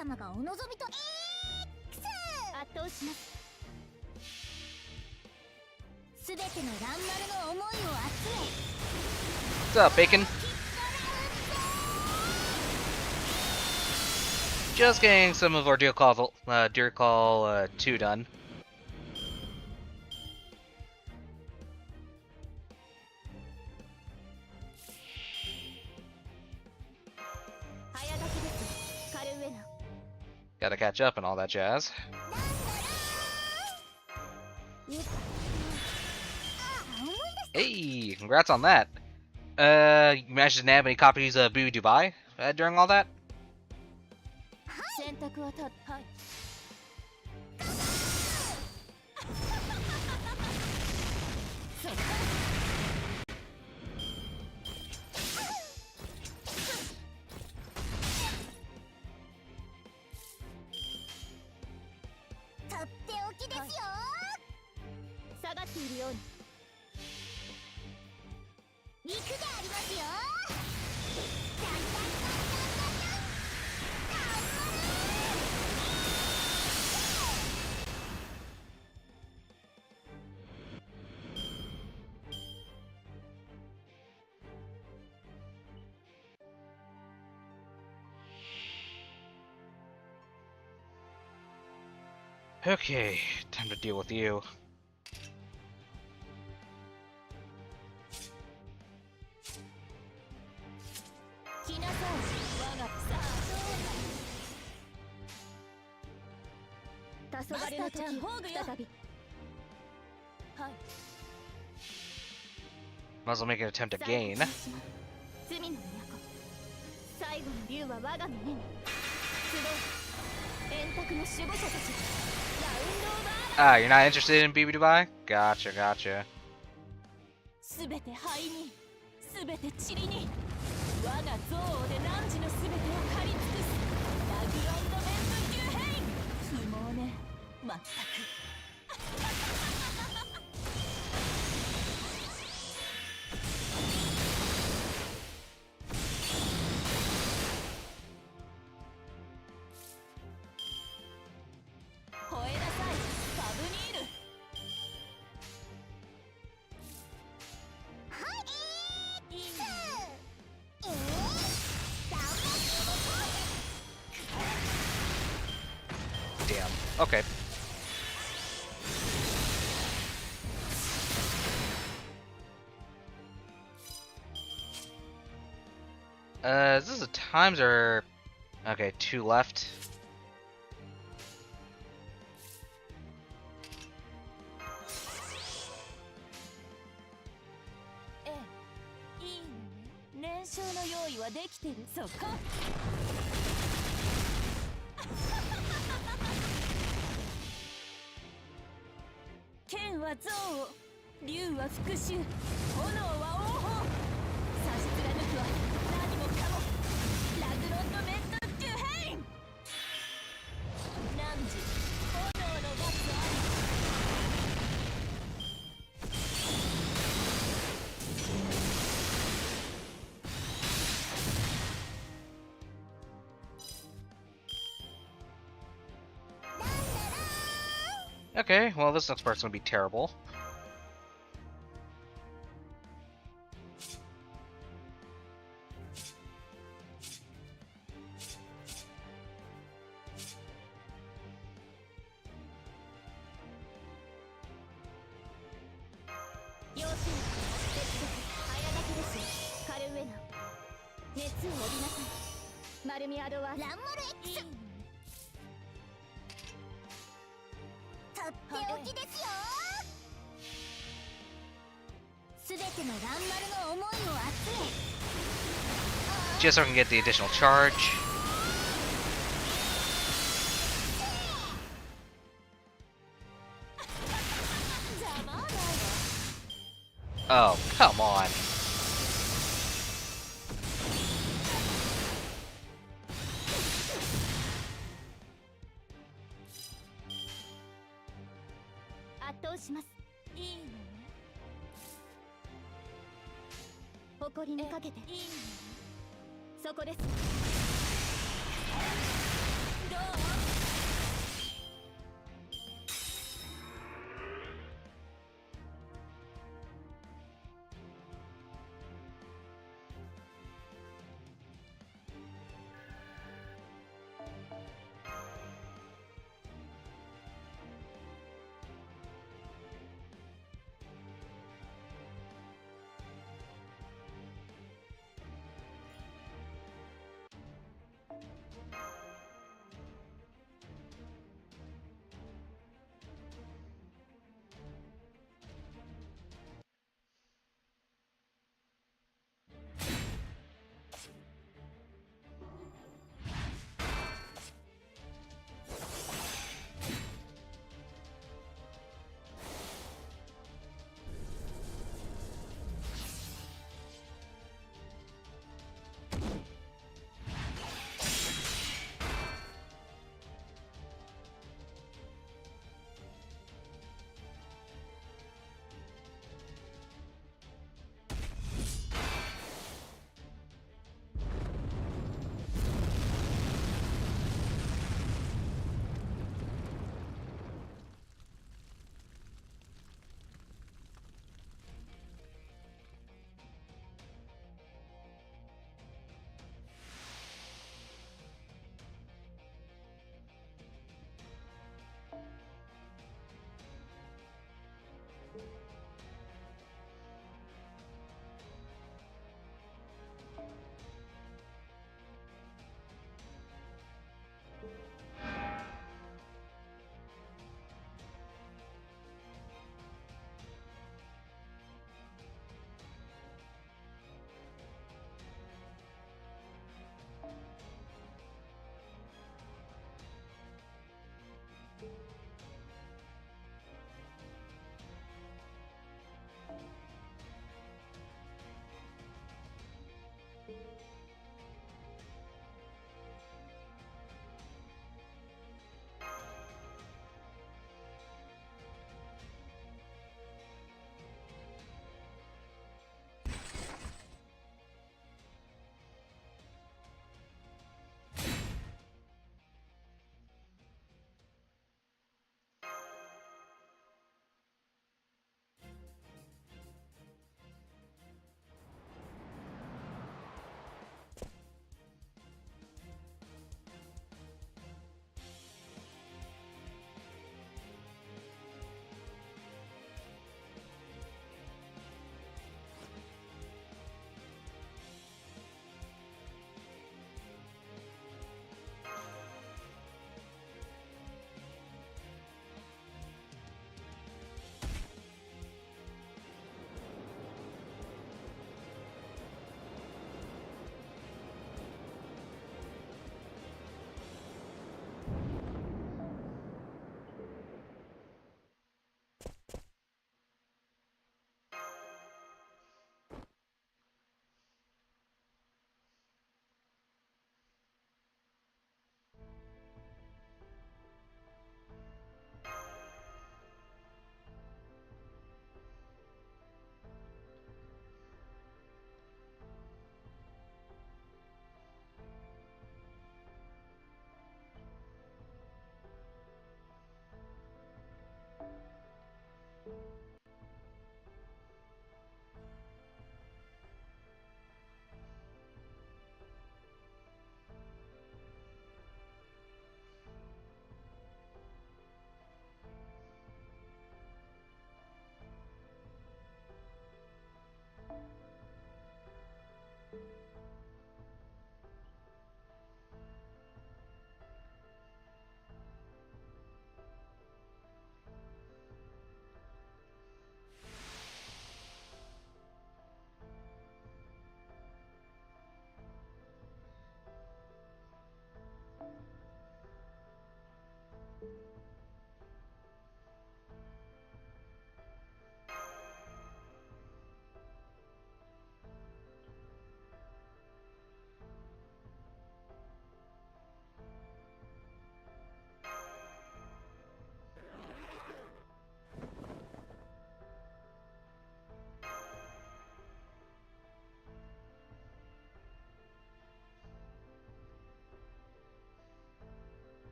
様がお望みと X 圧倒します。すべての蘭丸の思いを集め What's up, Bacon? Just getting some of our Deer Call 2 done. 早書きですカルウェナ。 Gotta catch up and all that jazz. Hey, congrats on that. You managed to nab any copies of Boo Dubai during all that? 選択はたはい。そうか。とっておきですよ。下がっているように。肉でありますよ。Okay, time to deal with you. 来なさい、我が草。黄昏の時、再び。はい。 Might as well make an attempt to gain. 罪の都。最後の竜は我が胸に。集う。円卓の守護者たち。ラウンドオーバー。 Ah, you're not interested in BB Dubai? Gotcha, gotcha. すべて灰に、すべて塵に。我が憎悪で汝のすべてを狩り尽くす。ラグロンドメント級変。不毛ね、まったく。吠えなさい、ファブニール。はい、いいね。Damn. Okay. Is this a times or... Okay, 2 left. Eh, いいのね。燃焼の用意はできてる。そこ。剣は憎悪、竜は復讐、炎は王鵬。差し貫くは何もかも。ラグロンドメントデュヘイン。汝、炎の罰あり。Okay, well this next part's gonna be terrible. Just so I can get the additional charge. Oh, come on.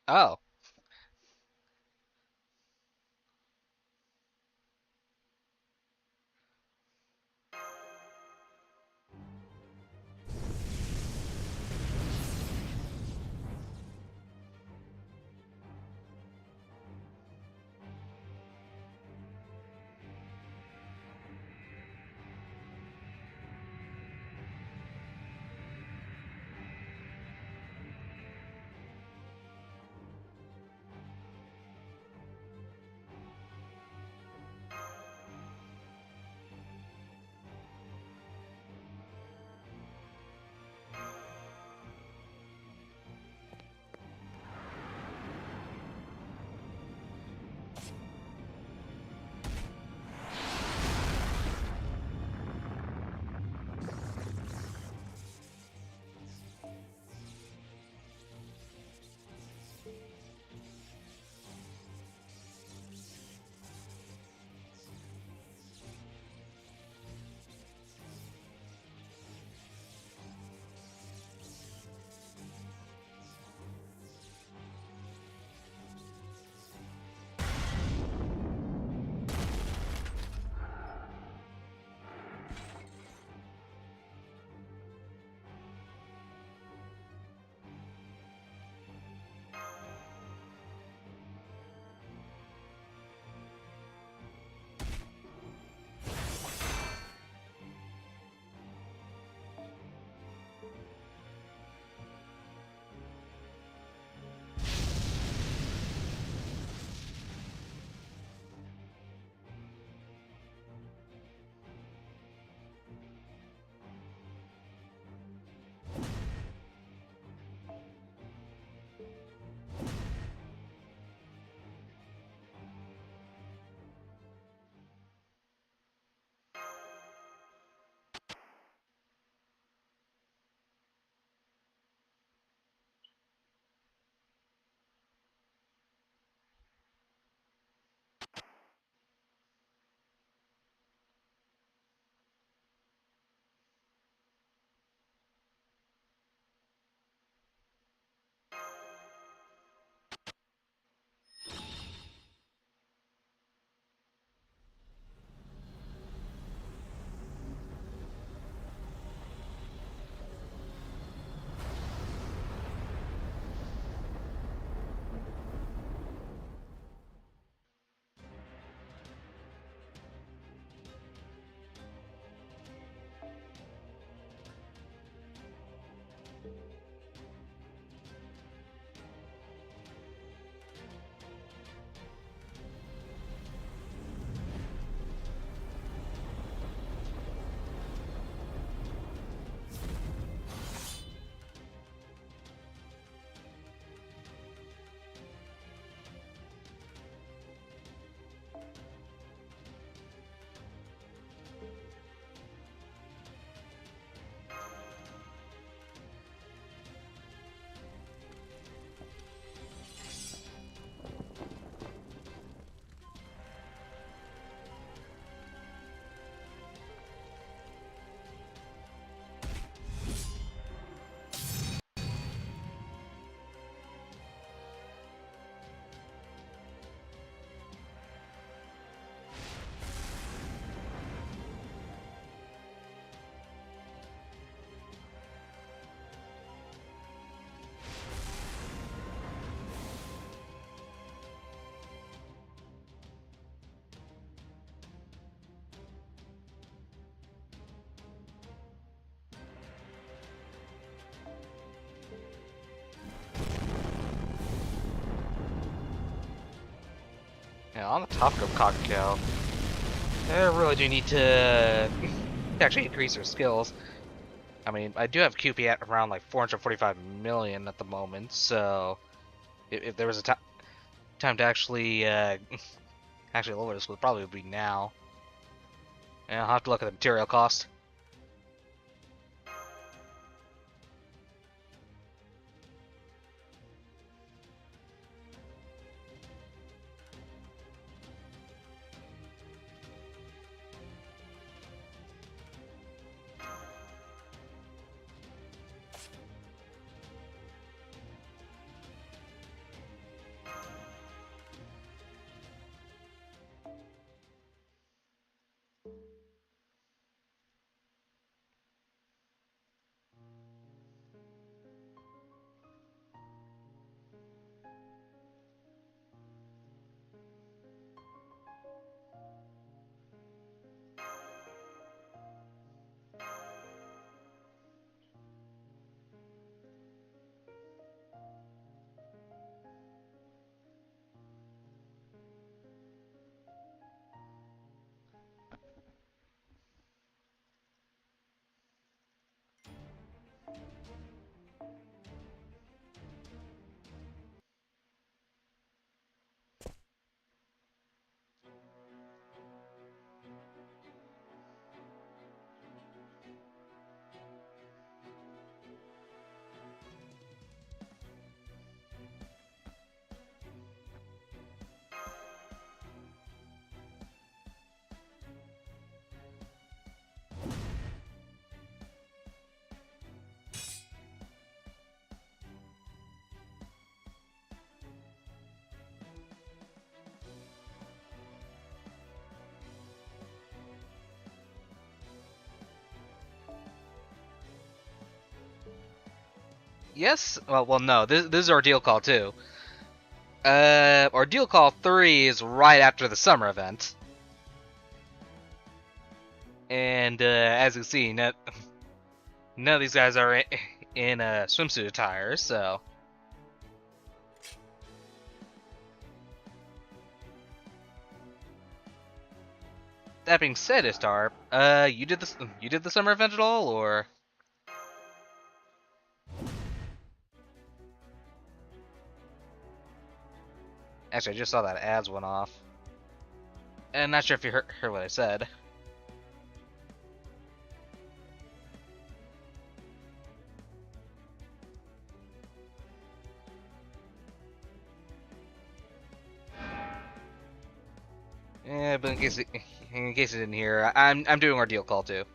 Oh. Yeah, on the topic of Kakao, I really do need to actually increase their skills. I mean, I do have QP at around like 445 million at the moment, so if there was a time to actually actually lower this, would probably be now. And I'll have to look at the material cost. Yes. Well, no. This is Ordeal Call 2. Ordeal Call 3 is right after the summer event. And as you see, none of these guys are in swimsuit attire, so. That being said, Istar, you did the summer event at all, or? Actually, I just saw that ads went off. And not sure if you heard what I said. Yeah, but in case you didn't hear, I'm doing Ordeal Call 2.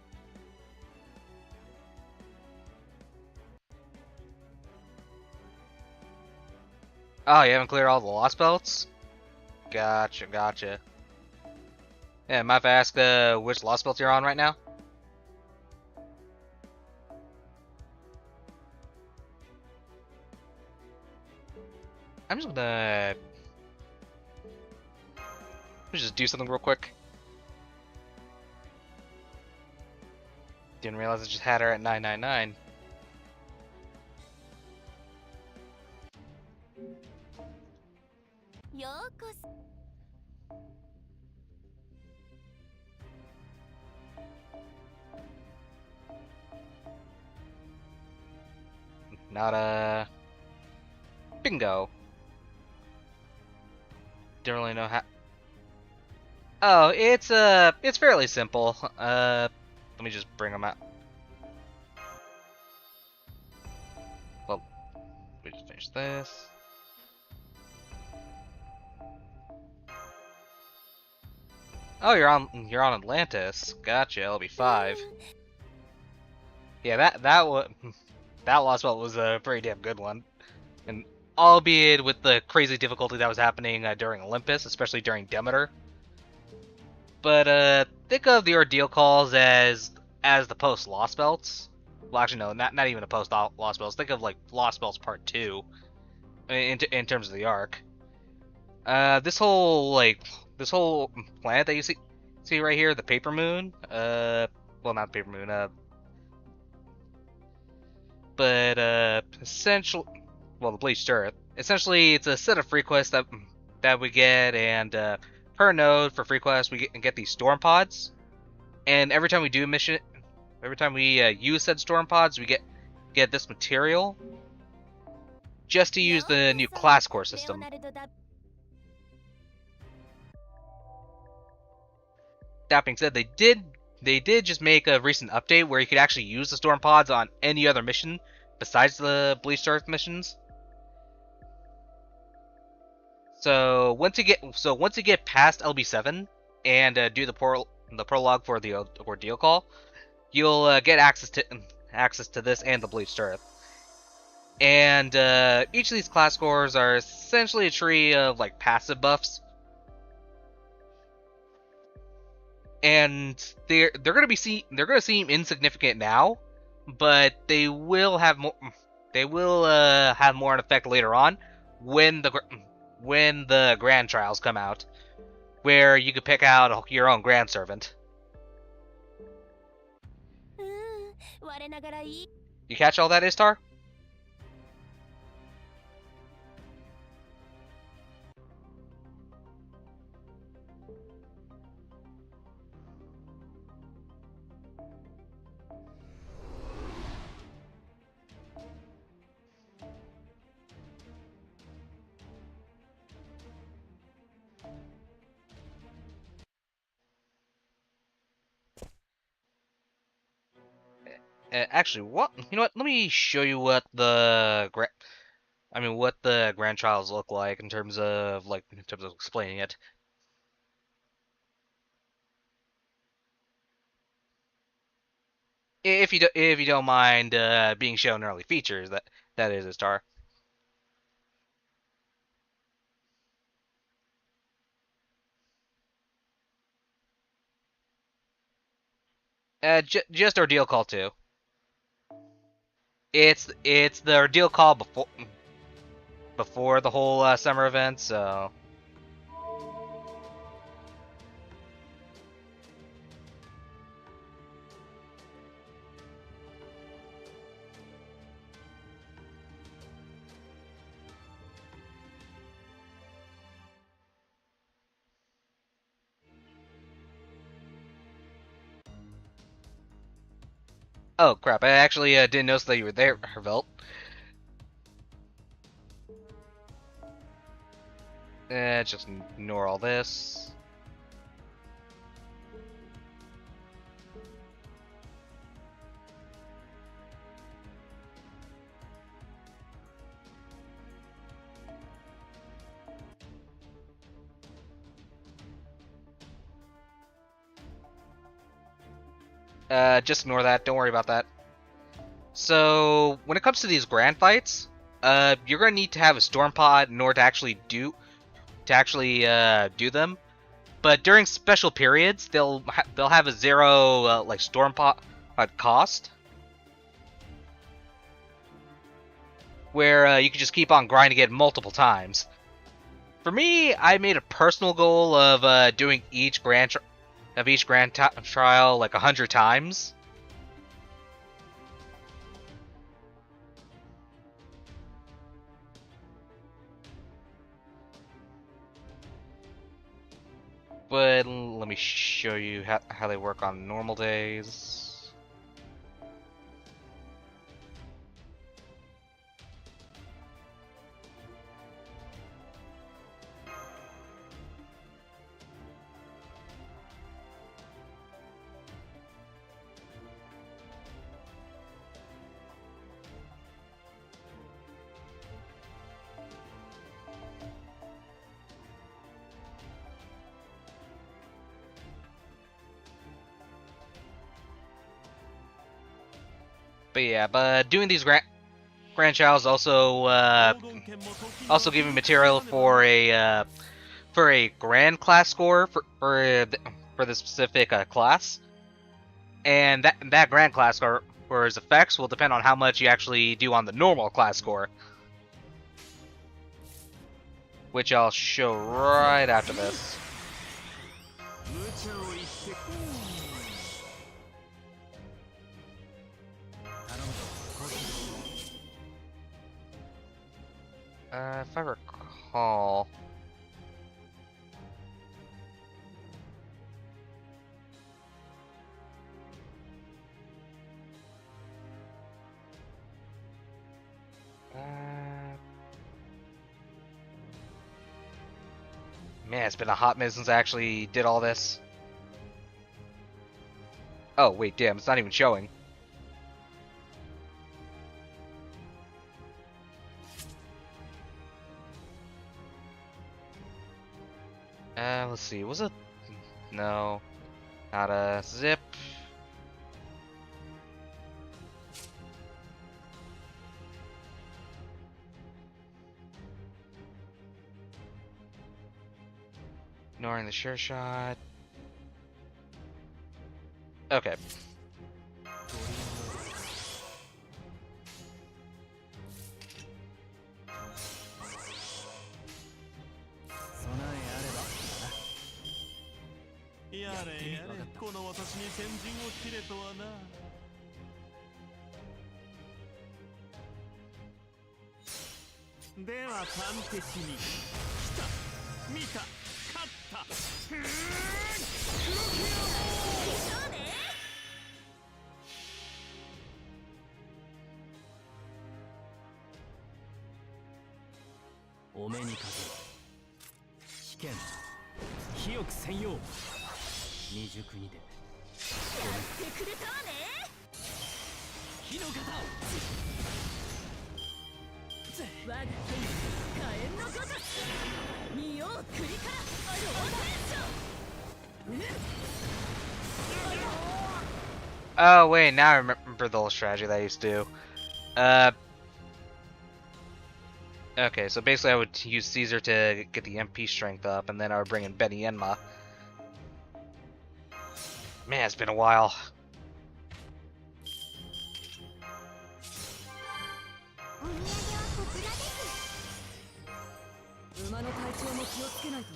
Oh, you haven't cleared all the lost belts? Gotcha, gotcha. Yeah, might I ask which lost belt you're on right now? I'm just gonna let me just do something real quick. Didn't realize I just had her at 999. Not a bingo. Don't really know how. Oh, it's fairly simple. Let me just bring them out. Well, we just finish this. Oh, you're on Atlantis. Gotcha. LB5. Yeah, that lost belt was a pretty damn good one, and albeit with the crazy difficulty that was happening during Olympus, especially during Demeter. But think of the ordeal calls as the post lost belts. Well, actually, no, not even a post lost belts. Think of like Lost Belts Part 2 in terms of the arc. This whole planet that you see right here, the Paper Moon. Well, not the Paper Moon. But essentially, well, the Bleached Earth. Essentially, it's a set of free quests that we get, and per node for free quests, we get these storm pods. And every time we do a mission, every time we use said storm pods, we get this material just to use the new class core system. That being said, they did just make a recent update where you could actually use the storm pods on any other mission besides the Bleached Earth missions. So once you get past LB7 and do the prologue for the ordeal call, you'll get access to this and the Bleached Earth. And each of these class scores are essentially a tree of like passive buffs, and they're gonna seem insignificant now, but they will have more. They will have more in effect later on when the grand trials come out, where you could pick out your own grand servant. You catch all that, Istar? Actually, what you know what? Let me show you what what the grand trials look like in terms of explaining it. If you don't mind being shown early features, that is a star. Just Ordeal Call 2. It's the ordeal call before the whole summer event, so. Oh crap! I actually didn't notice that you were there, Hervelt. Just ignore all this. Just ignore that. Don't worry about that. So when it comes to these grand fights, you're gonna need to have a storm pod in order to actually do them. But during special periods, they'll have a zero like storm pod cost, where you can just keep on grinding it multiple times. For me, I made a personal goal of doing each grand trial like 100 times. But let me show you how they work on normal days. But yeah, but doing these grand trials also giving material for a grand class score for the specific class, and that grand class score's effects will depend on how much you actually do on the normal class score, which I'll show right after this. If I recall. Man, it's been a hot minute since I actually did all this. Oh, wait, damn, it's not even showing. Let's see, was it? No. Not a zip. Ignoring the sure shot. Okay. Oh wait, now I remember the old strategy that I used to do. Okay, so basically I would use Caesar to get the MP strength up, and then I would bring in Benny Enma. Man, it's been a while. 馬の体調も気をつけないと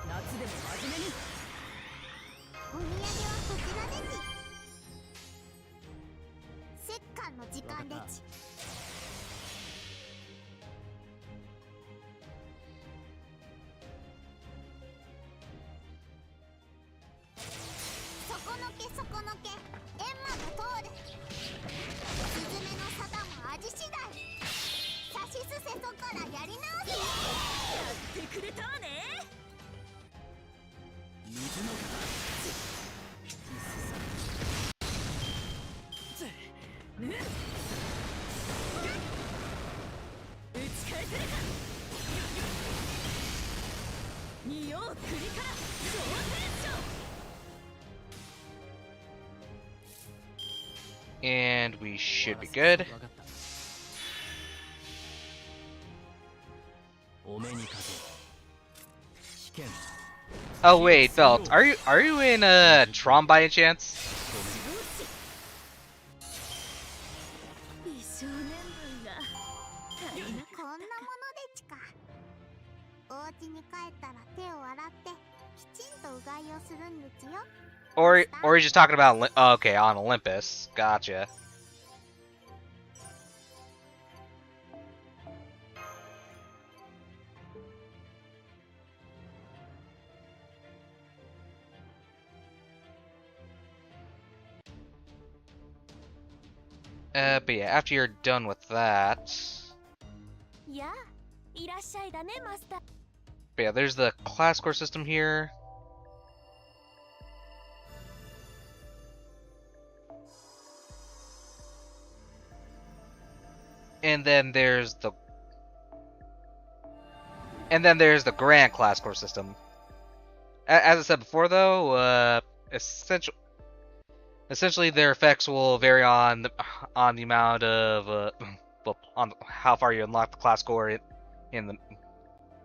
夏でも真面目に。お土産はこちらです折檻の時間でち。そこのけそこのけ閻魔が通る。スズメの沙汰も味次第。さしすせそからやり直せ。やってくれたわね。水の打ち返せるか。仁王国から挑戦者。 And we should be good. わかった。お目にかけ試験 Oh wait, Belt, are you in Tron by any chance? 美少年分が足りなかこんなものでちか。お家に帰ったら手を洗ってきちんとうがいをするんですよ。 Or you're just talking about okay, on Olympus. Gotcha. But yeah, after you're done with that, やあ、いらっしゃいだね、マスター。 but yeah, there's the class score system here. And then there's the grand class score system. As I said before, though, essentially their effects will vary on the amount of well, on how far you unlock the class score in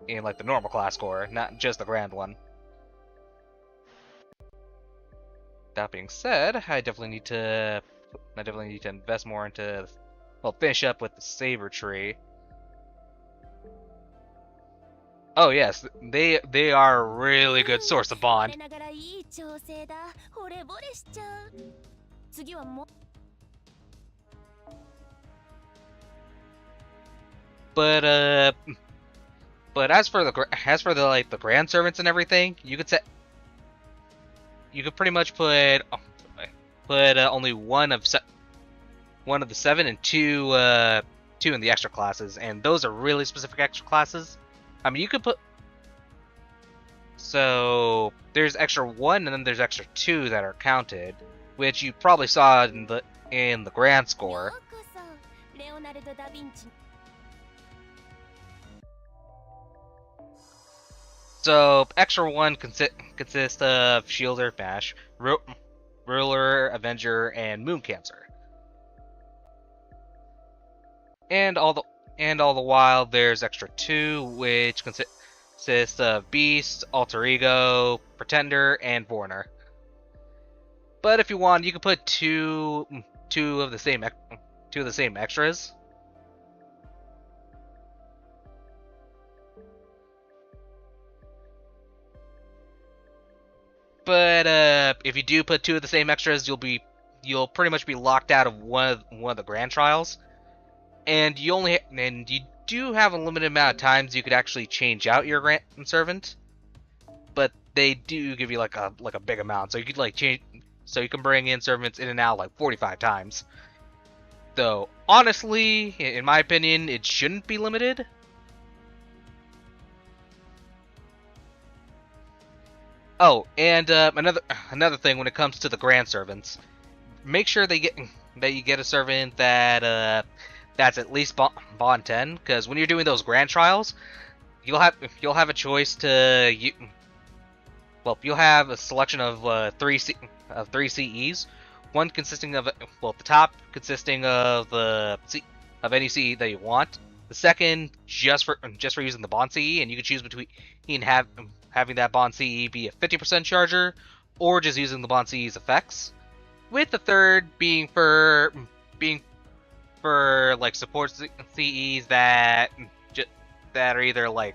like the normal class score, not just the grand one. That being said, I definitely need to invest more into, well, finish up with the saber tree. Oh yes, they are a really good source of bond. 我ながらいい調整だ。惚れ惚れしちゃう。次はもう。 But as for the like the grand servants and everything, you could pretty much put only one of the 7 and two in the extra classes, and those are really specific extra classes. I mean, you could put, so there's extra 1 and then there's extra 2 that are counted, which you probably saw in the grand score. ようこそレオナルド・ダ・ヴィンチ。 So extra 1 consists of Shielder, Bash, Ruler, Avenger, and Moon Cancer. And all the while there's extra 2, which consists of Beast, Alter Ego, Pretender, and Borner. But if you want, you can put two of the same extras. But if you do put 2 of the same extras, you'll pretty much be locked out of one of the grand trials, and you do have a limited amount of times you could actually change out your grand servant, but they do give you like a big amount, so you could like change, so you can bring in servants in and out like 45 times. Though honestly, in my opinion, it shouldn't be limited. Oh, and another thing when it comes to the grand servants, make sure that you get a servant that that's at least bond 10, because when you're doing those grand trials, you'll have a choice to you'll have a selection of three CEs, one consisting of, well, the top consisting of any CE that you want, the second just for using the bond CE, and you can choose between having that bond CE be a 50% charger, or just using the bond CE's effects, with the third being for for like support CEs that that are either like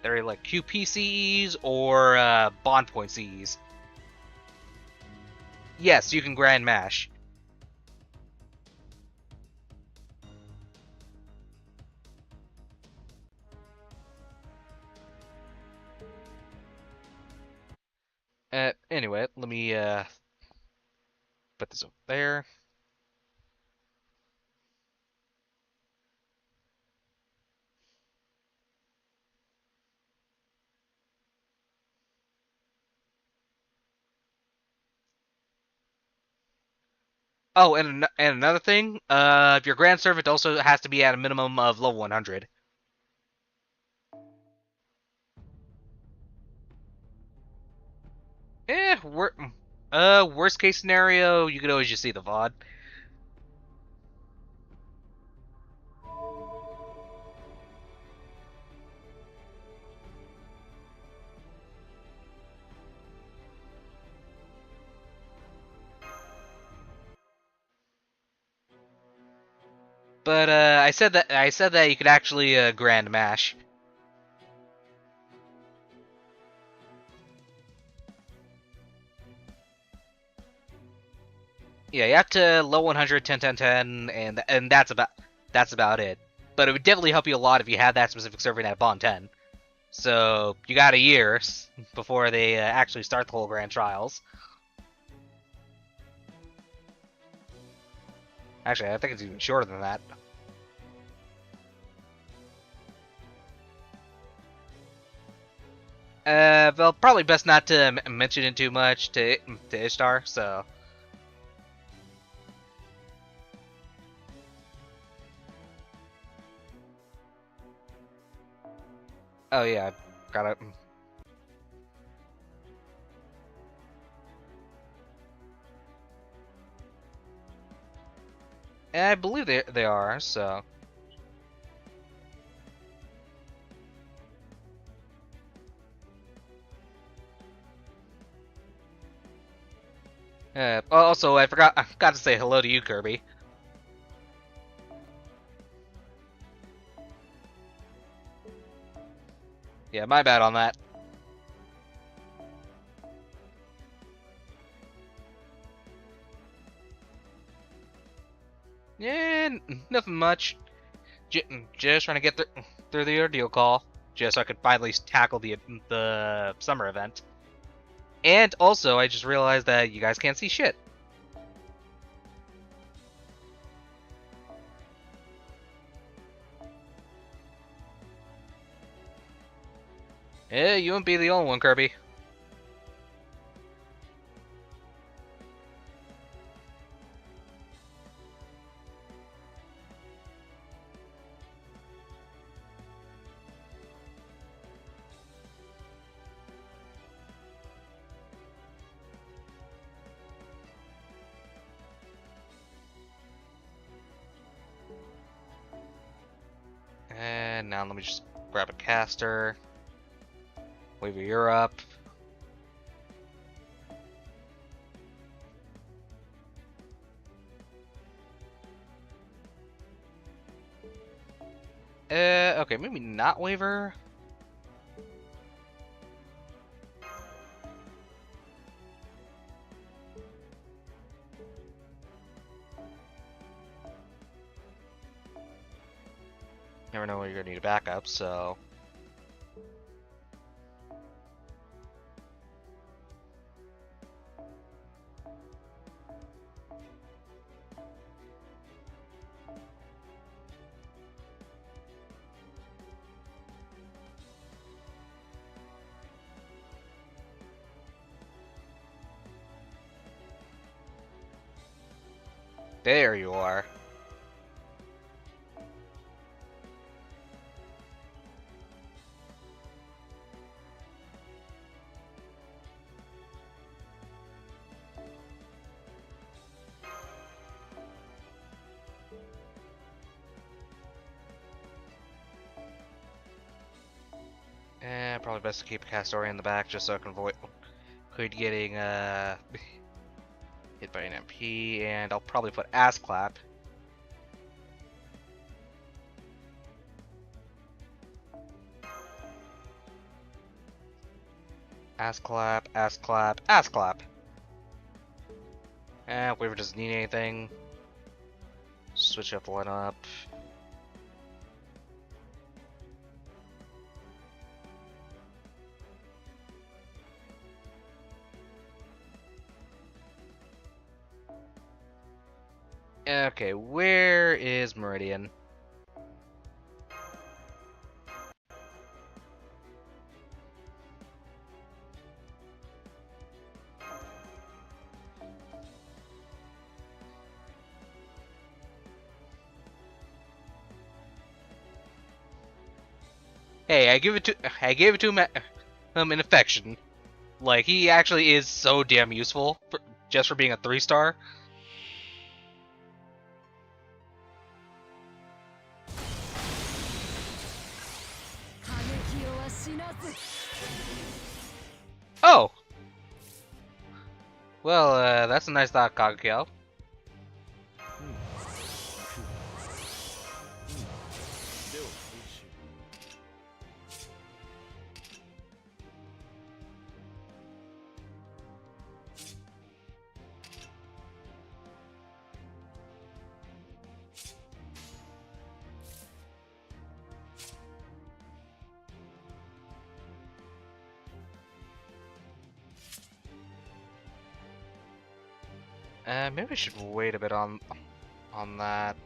QP CEs or bond point CEs. Yes, you can Grand Mash. Anyway, let me put this over there. Oh, and another thing, if your Grand Servant also has to be at a minimum of level 100. Worst case scenario, you could always just see the VOD. But I said that you could actually Grand Mash. Yeah, you have to low 100, 10, 10, 10, and that's about it. But it would definitely help you a lot if you had that specific servant at Bond 10. So you got a year before they actually start the whole Grand Trials. Actually, I think it's even shorter than that. Well, probably best not to mention it too much to Ishtar. So. Oh yeah, got it. And I believe they are, so. Also, I forgot to say hello to you, Kirby. Yeah, my bad on that. Yeah, nothing much. Just trying to get through the ordeal call, just so I could finally tackle the summer event. And also, I just realized that you guys can't see shit. Yeah, you won't be the only one, Kirby. And now let me just grab a caster. Wave you're up. Okay, maybe not Waver. Never know when you're gonna need a backup, so. There you are. Probably best to keep a Castoria in the back just so I can avoid getting hit by an MP, and I'll probably put Ass Clap Ass clap, ass clap, ass clap. If we ever just need anything, switch up the lineup. Okay, where is Meridian? Hey, I gave it to him in affection. Like, he actually is so damn useful just for being a 3-star. Oh! Well, that's a nice thought, Kagekyo. Maybe I should wait a bit on that.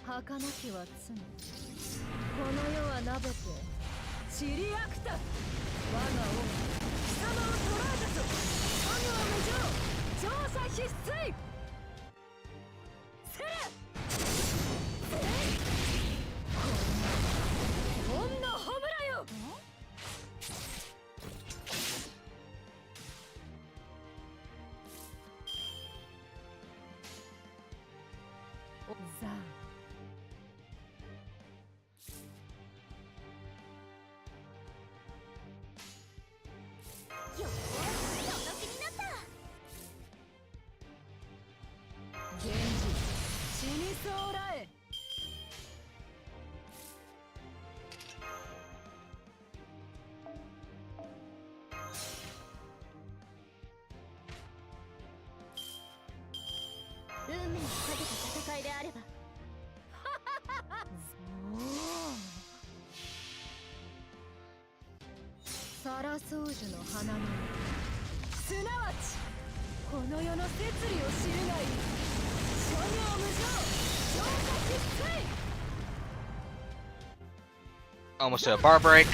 儚きは罪、この世はなべて散りあくた。我が王、貴様を捕らえたぞ。作業無常、調査必須。せれ本のホムラよ。ザン運命をかけた戦いであれば。サラソージュの花のすなわちこの世の摂理を知るがいい。諸行無常、消化必須。 Almost a bar break.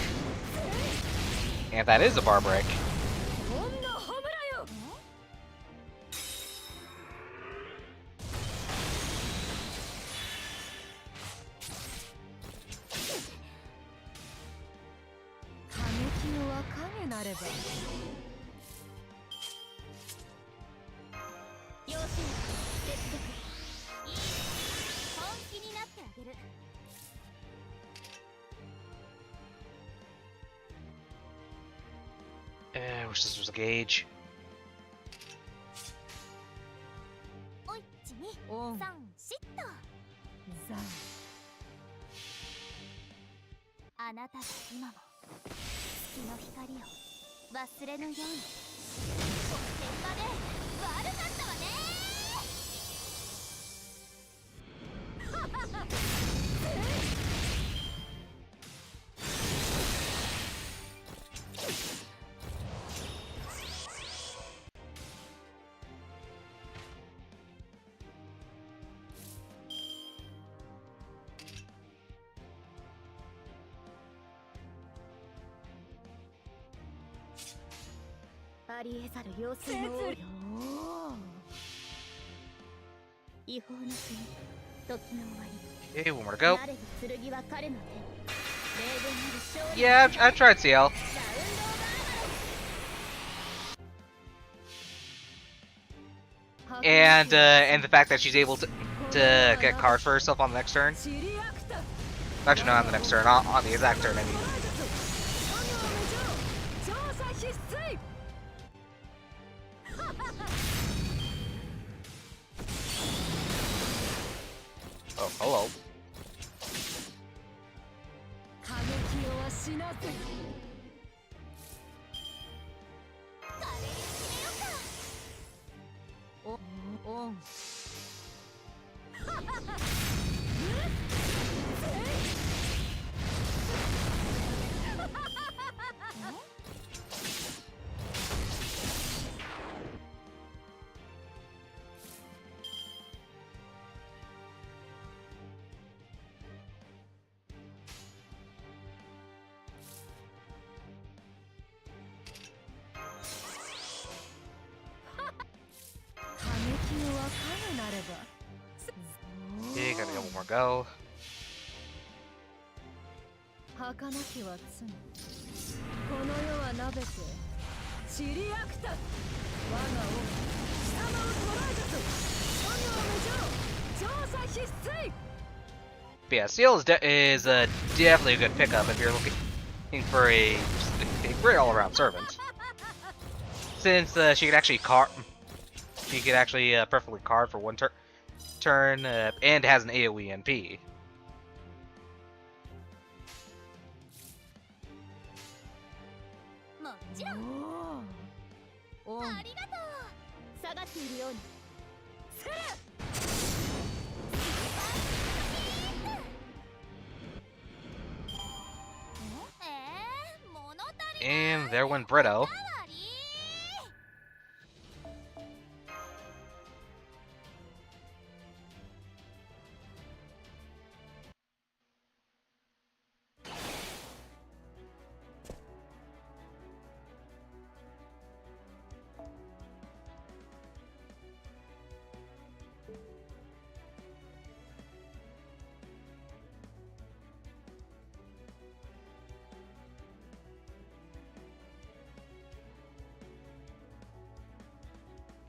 And that is a bar break. I wish this was a gauge. おいちに3シット。ザンあなたが今も月の光を忘れぬように。おてんばで悪かったわね。ありえざる妖精の王よ。違法の国、時の終わり。 Okay, one more to go. なれど剣は彼の手。霊言なる勝利。 Yeah, I tried CL. And the fact that she's able to get cards for herself on the next turn. Actually, no, on the next turn, on the exact turn. I mean. Hello. 過激をは死なせ華麗に決めようか。オン過激をはかなれば Yeah, gotta get one more go. 儚きは罪この世はなべて散りあくた我が王貴様を捕らえたと諸行無常調査必須 But yeah, Seal is definitely a good pickup if you're looking for a great all-around servant. Since she could actually perfectly card for one turn and has an AoE NP. もちろん。おおありがとう。下がっているように。せる 物足り And there went Brito. ないわり。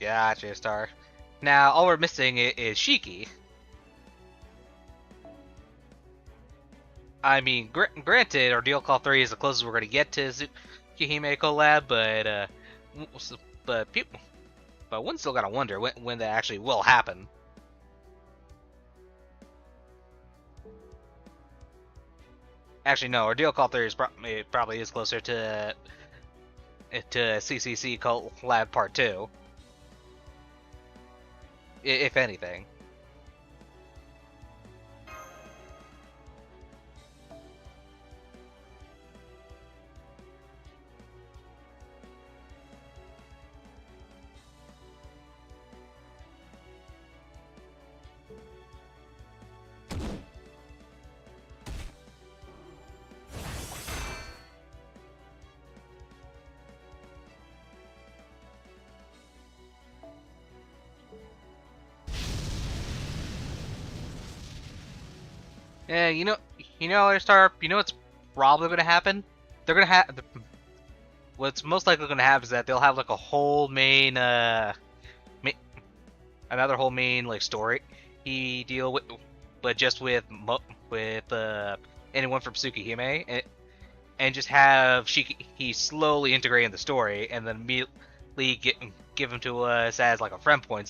Gotcha, Star. Now, all we're missing is Shiki. I mean, granted, Ordeal Call 3 is the closest we're going to get to Tsukihime collab, but one's still got to wonder when that actually will happen. Actually, no, Ordeal Call 3 is probably is closer to CCC collab part 2. If anything. Yeah, you know, Star. You know what's probably gonna happen? They're gonna have. What's most likely gonna happen is that they'll have like a whole main, another whole main like story he deal with, but just with anyone from Tsukihime, and just have he slowly integrate in the story, and then immediately give him to us as like a friend point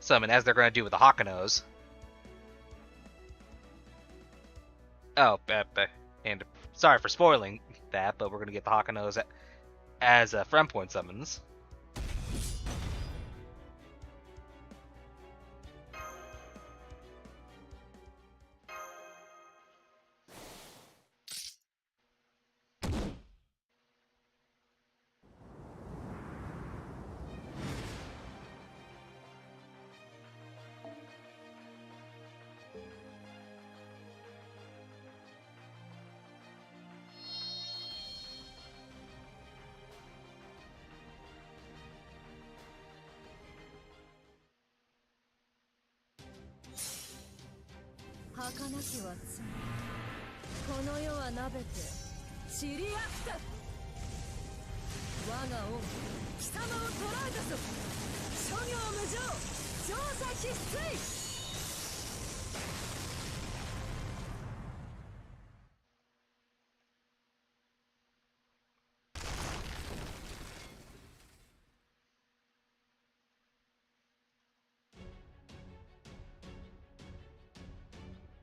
summon, as they're gonna do with the Hakanos. Oh, and sorry for spoiling that, but we're gonna get the Hakanos as friend point summons.儚きは罪この世はなべて散りあくた我が王貴様を捕らえたぞ諸行無常調査必須 Yeah,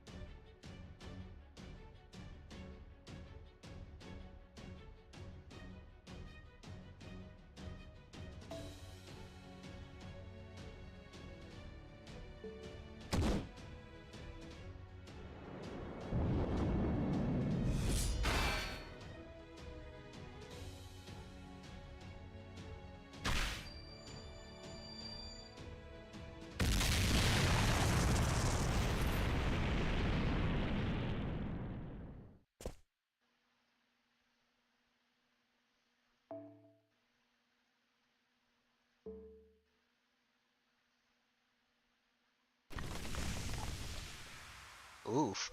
Oof.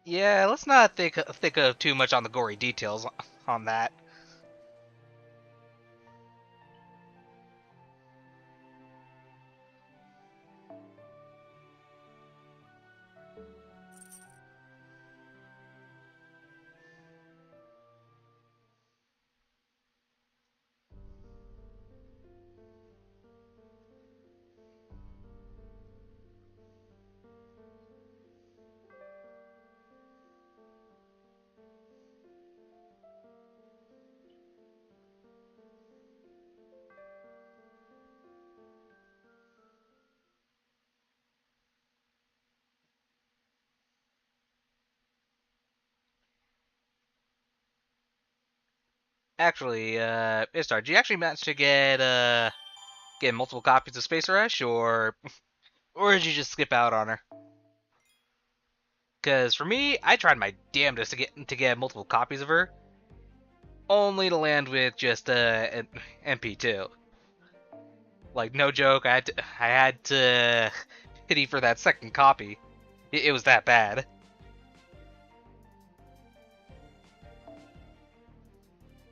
Yeah, let's not think of too much on the gory details on that. Actually, Istar, did you actually manage to get multiple copies of Space Rush, or did you just skip out on her? Because for me, I tried my damnedest to get multiple copies of her, only to land with just an MP2. Like no joke, I had to pity for that second copy. It was that bad.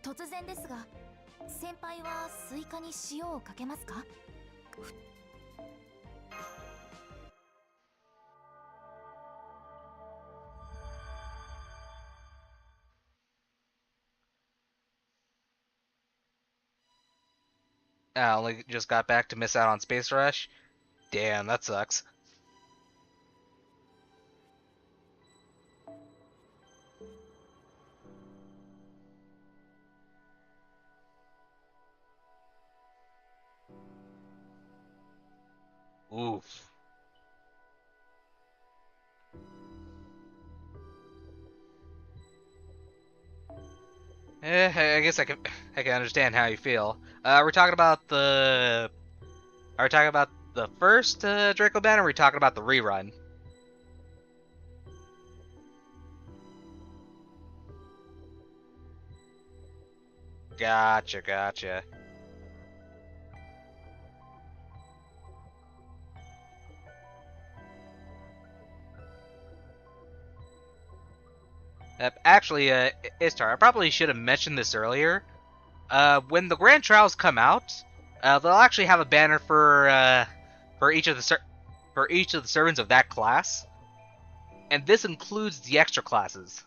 突然ですが、先輩はスイカに塩をかけますか？ I only just got back to miss out on Space Rush. Damn, that sucks. Oof. I guess I can understand how you feel. We're talking about the Are we talking about the first Draco banner, or are we talking about the rerun? Gotcha, gotcha. Actually, Istar, I probably should have mentioned this earlier. When the Grand Trials come out, they'll actually have a banner for each of the servants of that class, and this includes the extra classes.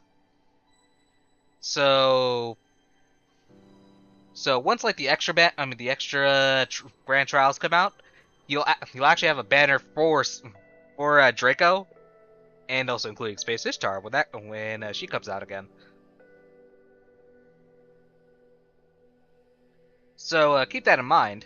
So, once like the extra Grand Trials come out, you'll actually have a banner for Draco, and also including Space Ishtar when she comes out again. So keep that in mind.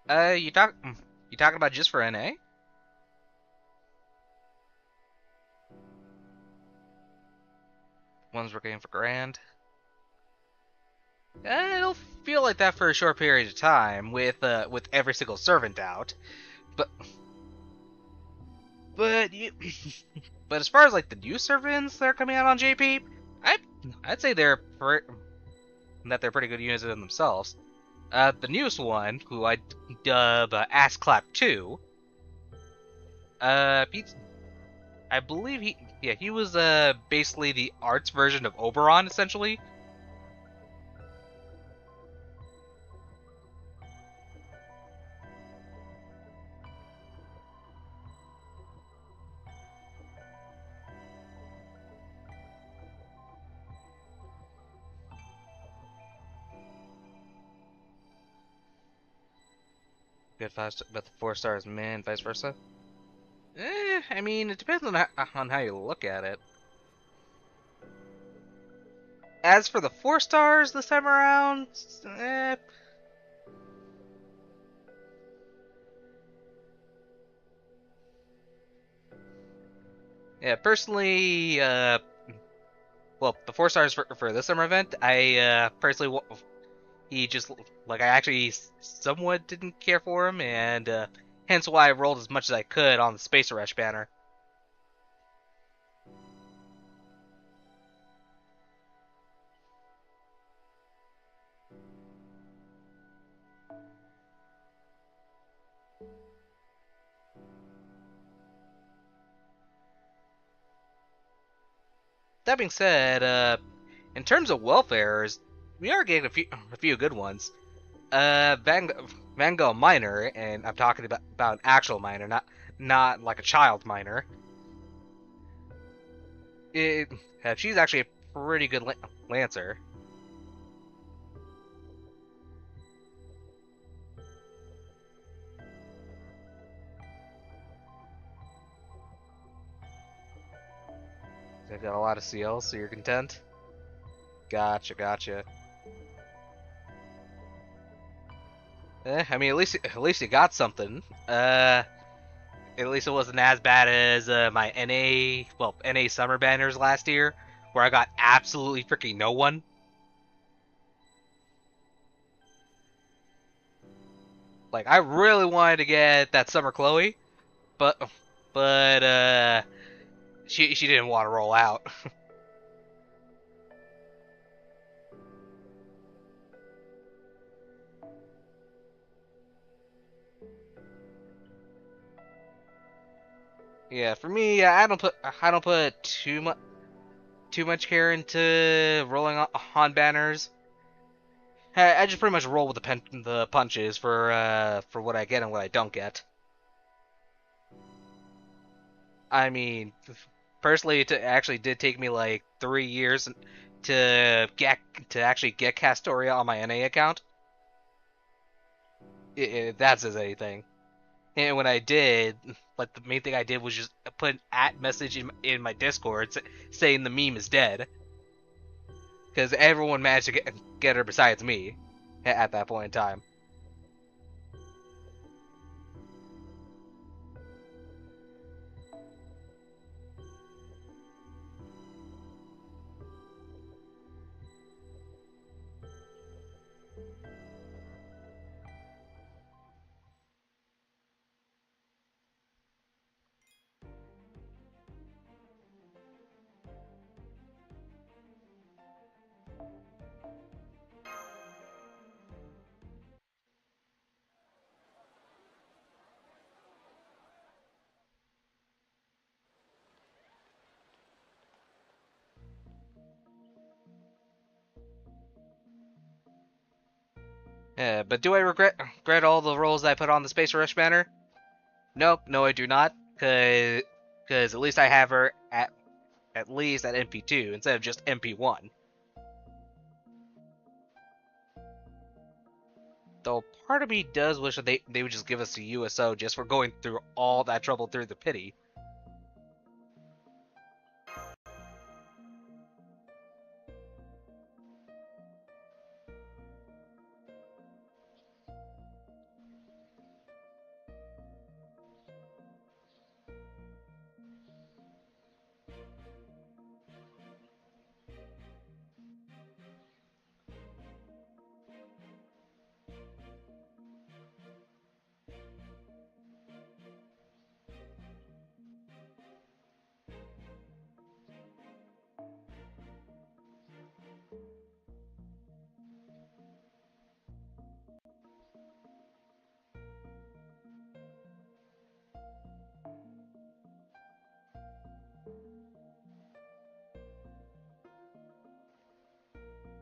You talking about just for NA? Ones we're getting for Grand. It'll feel like that for a short period of time with every single servant out, but you, but as far as like the new servants that are coming out on JP, I'd say they're pretty good units in themselves. The newest one, who I dub Ass Clap 2, Pete, I believe he was basically the arts version of Oberon, essentially. Good five, but the 4 stars, man, vice versa. I mean, it depends on how you look at it. As for the 4 stars this time around, yeah, personally, well, the 4 stars for this summer event, I personally, he just, like, I actually somewhat didn't care for him, and hence why I rolled as much as I could on the Space Rush banner. That being said, in terms of welfares, we are getting a few good ones. Van Gogh minor, and I'm talking about an actual minor, not like a child minor. It, she's actually a pretty good lancer. They've got a lot of CLs, so you're content. Gotcha. I mean, at least you got something. At least it wasn't as bad as my NA summer banners last year, where I got absolutely freaking no one. Like, I really wanted to get that summer Chloe, but she didn't want to roll out. Yeah, for me, I don't put too much care into rolling on banners. I just pretty much roll with the punches for what I get and what I don't get. I mean, personally, it actually did take me like 3 years to actually get Castoria on my NA account. If that says anything. And when I did, like the main thing I did was just put an at message in my Discord saying the meme is dead, because everyone managed to get her besides me at that point in time. But do I regret all the rolls I put on the Space Rush banner? Nope, no, I do not, because at least I have her at least at MP2 instead of just MP1. Though part of me does wish that they would just give us the USO just for going through all that trouble through the pity.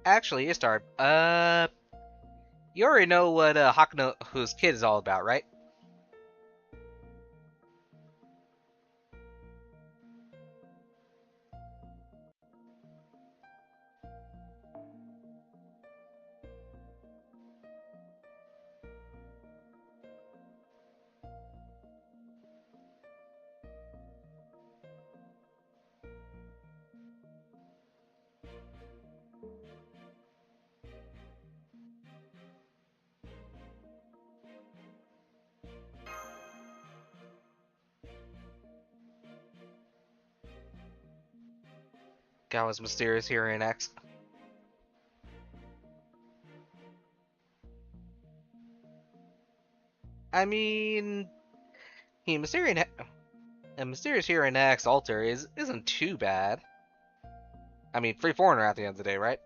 Actually, Istar, you already know what Hakuno's kid is all about, right? Gawa's mysterious hearing X. I mean, he mysterious hearing X alter isn't too bad. I mean, free foreigner at the end of the day, right?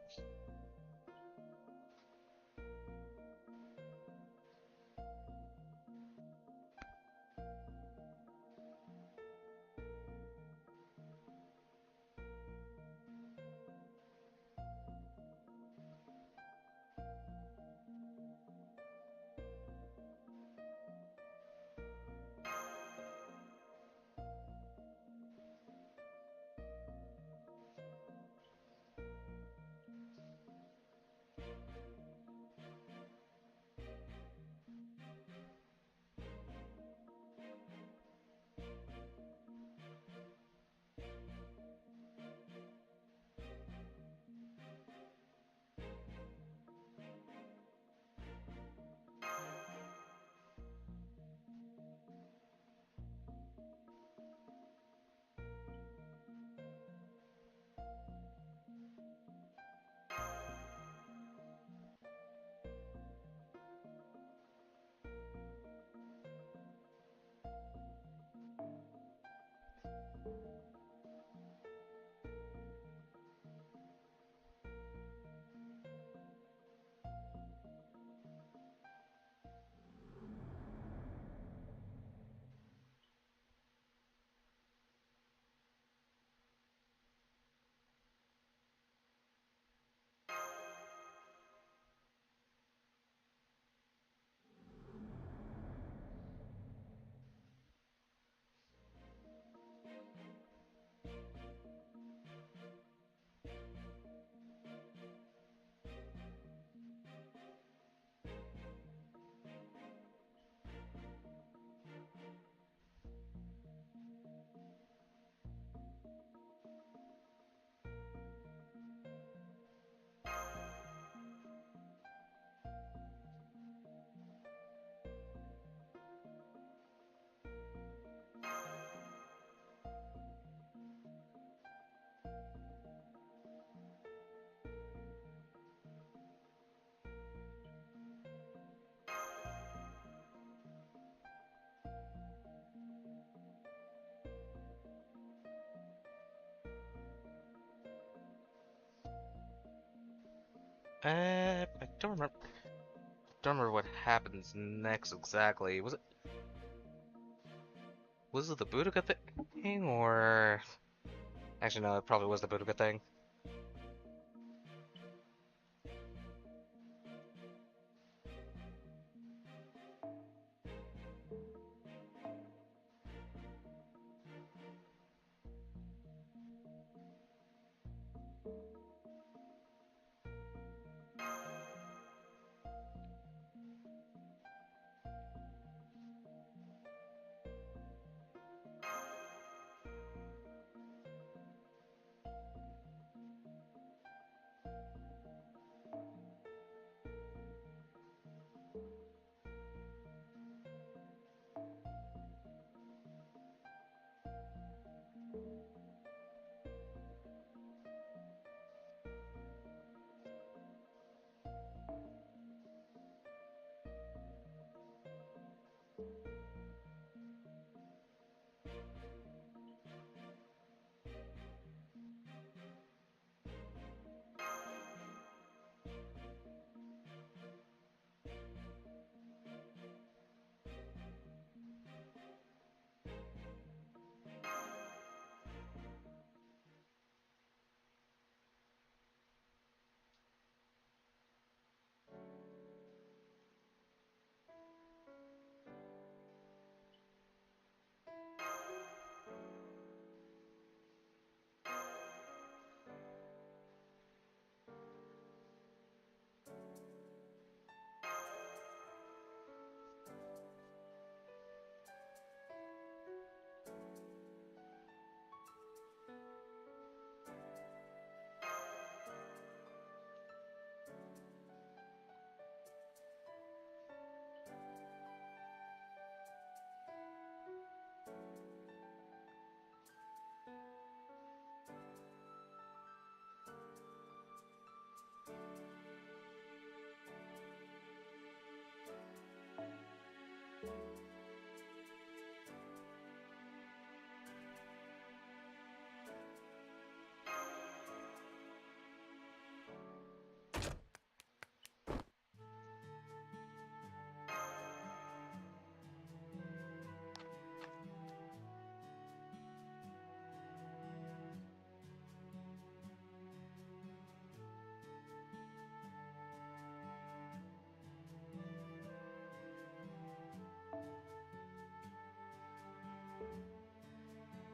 I don't remember. Don't remember what happens next exactly. Was it the Boudica thing, or actually no, it probably was the Boudica thing.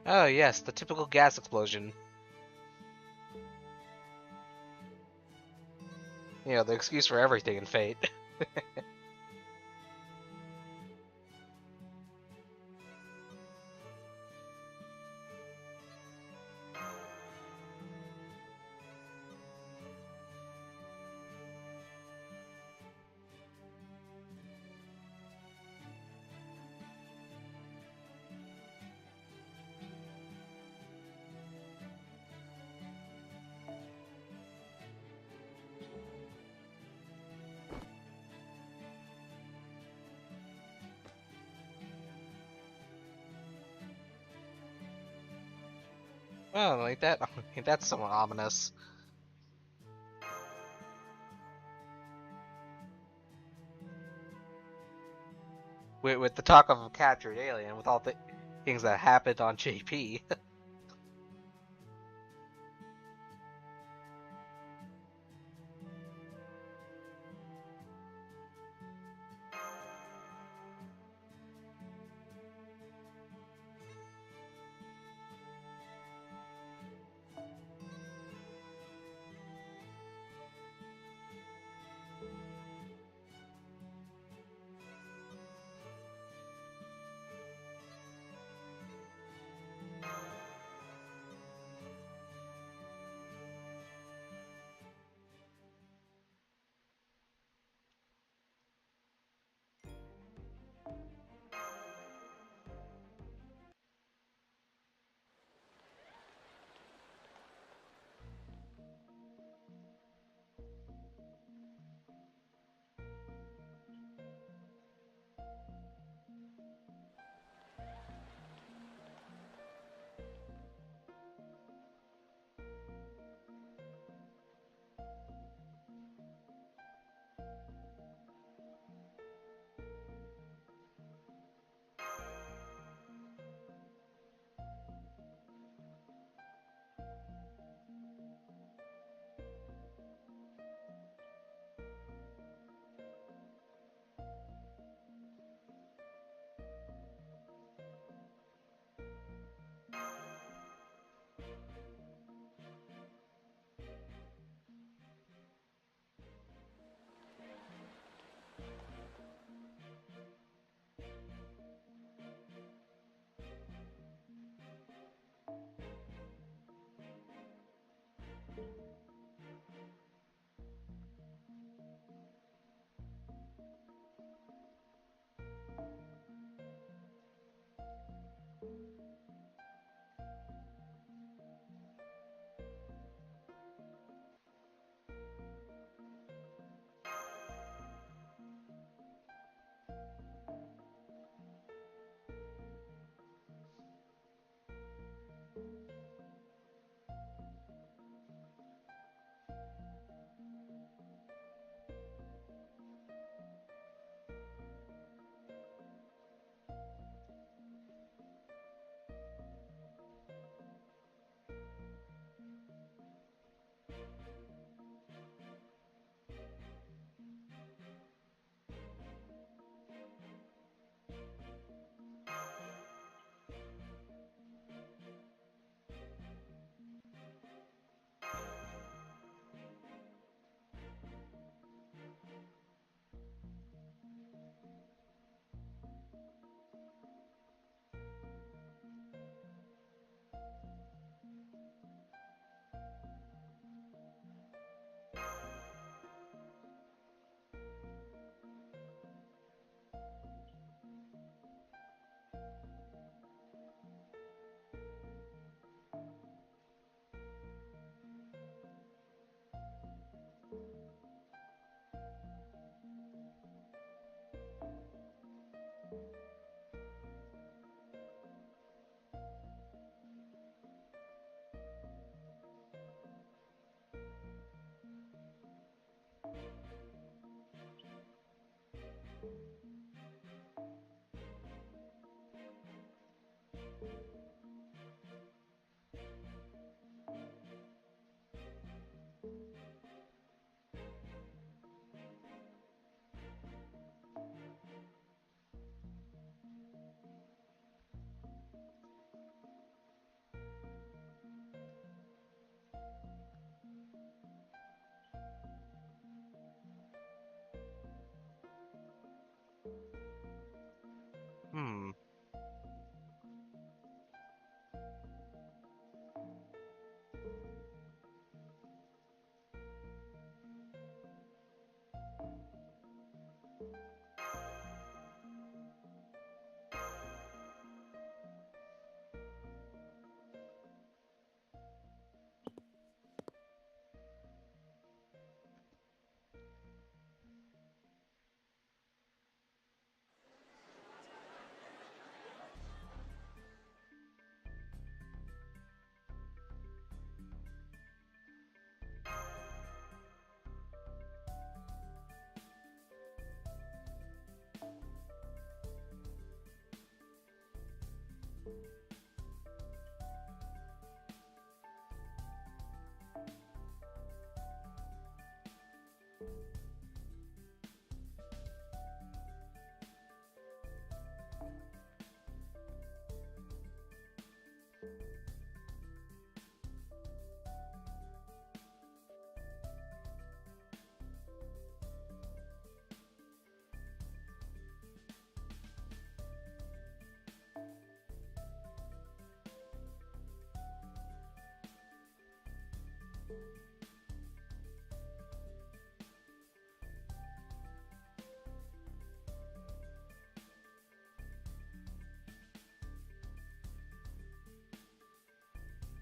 Oh yes, the typical gas explosion. You know, the excuse for everything in Fate. Oh, like that. That's somewhat ominous. With the talk of a captured alien, with all the things that happened on JP.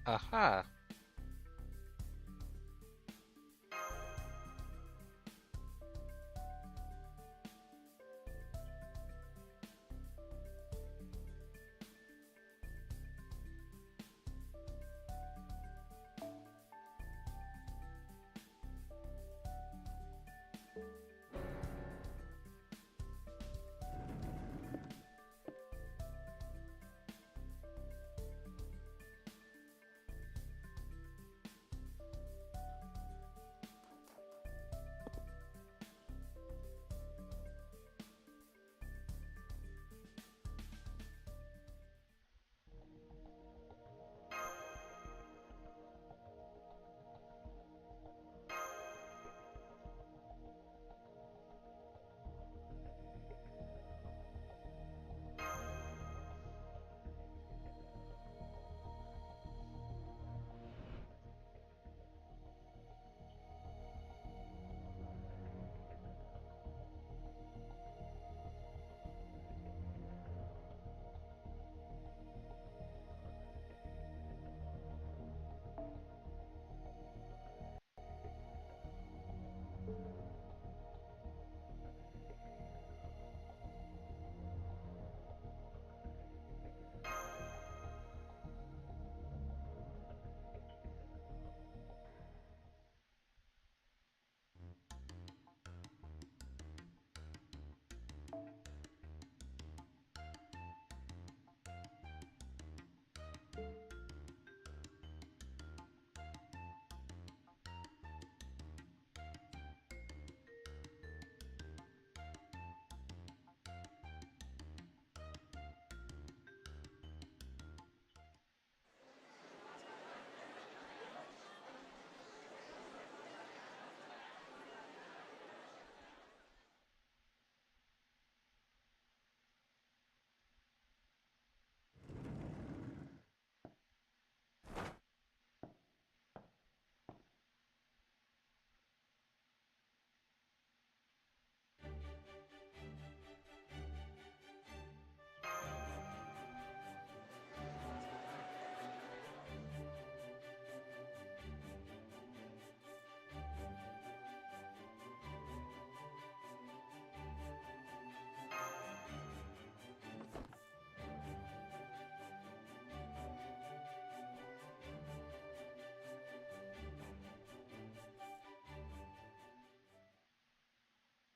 Aha.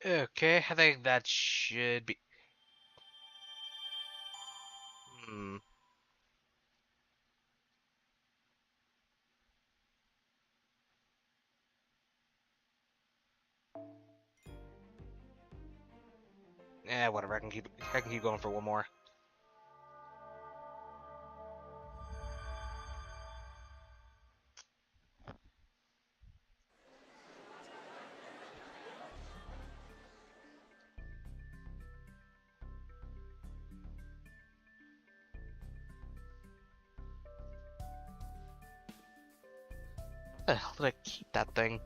Okay, I think that should be. Hmm. Whatever. I can keep going for one more. Where the hell did I keep that thing?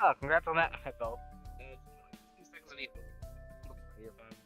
Oh, congrats on that, Echo. 2 seconds of equal. You're fine.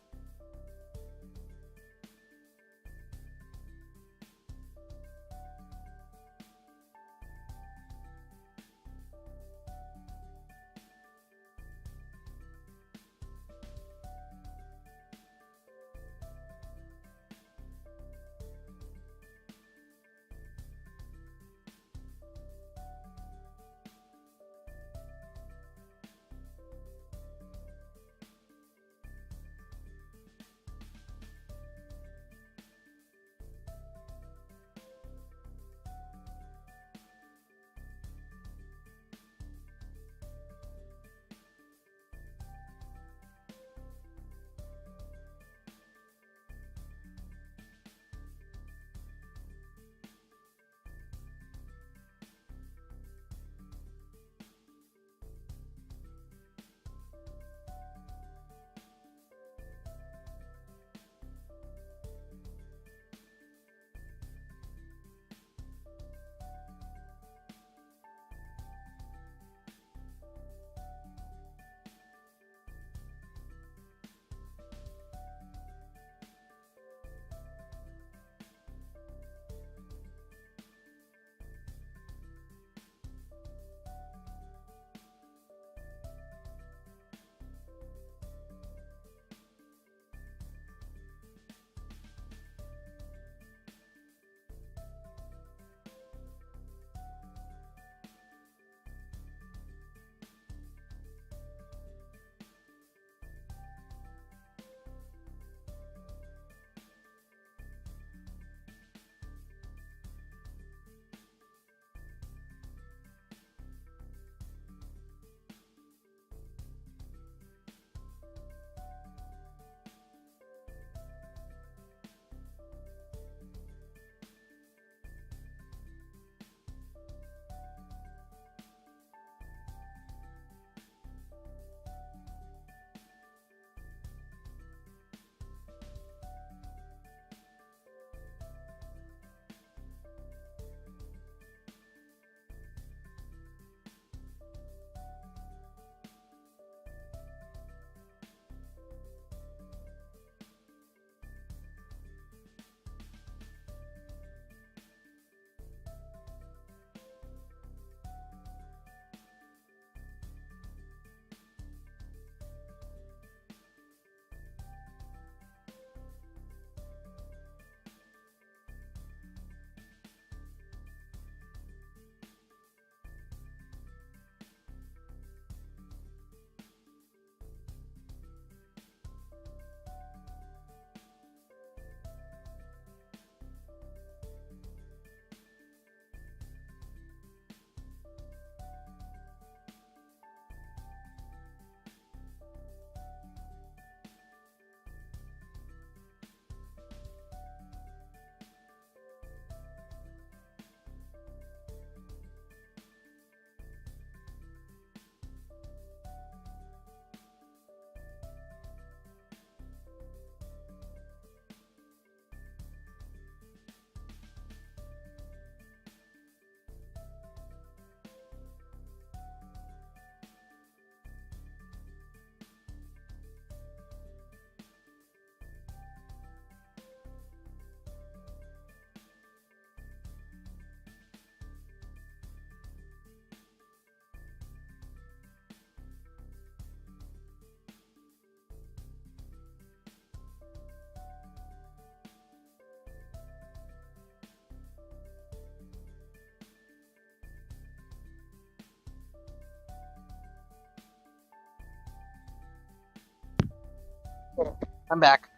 I'm back.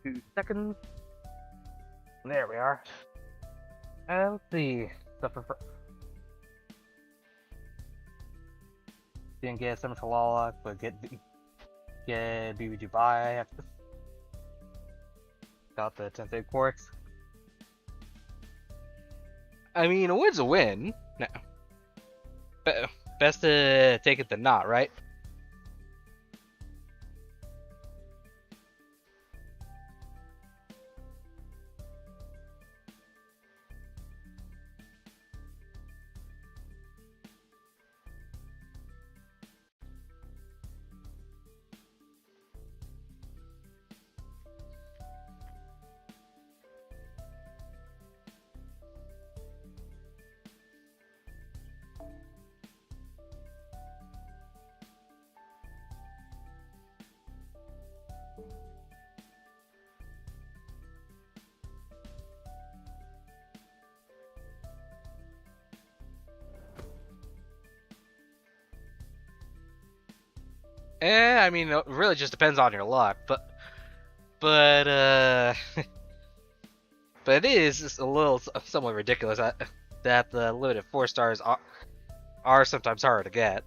2 seconds. There we are. Let's see. Didn't get Summer Shalala, but get BB Dubai. Got the Tensei Quartz. I mean, a win's a win. No. Best to take it than not, right? I mean, it really just depends on your luck, but but it is just a little somewhat ridiculous that the limited 4 stars are sometimes harder to get.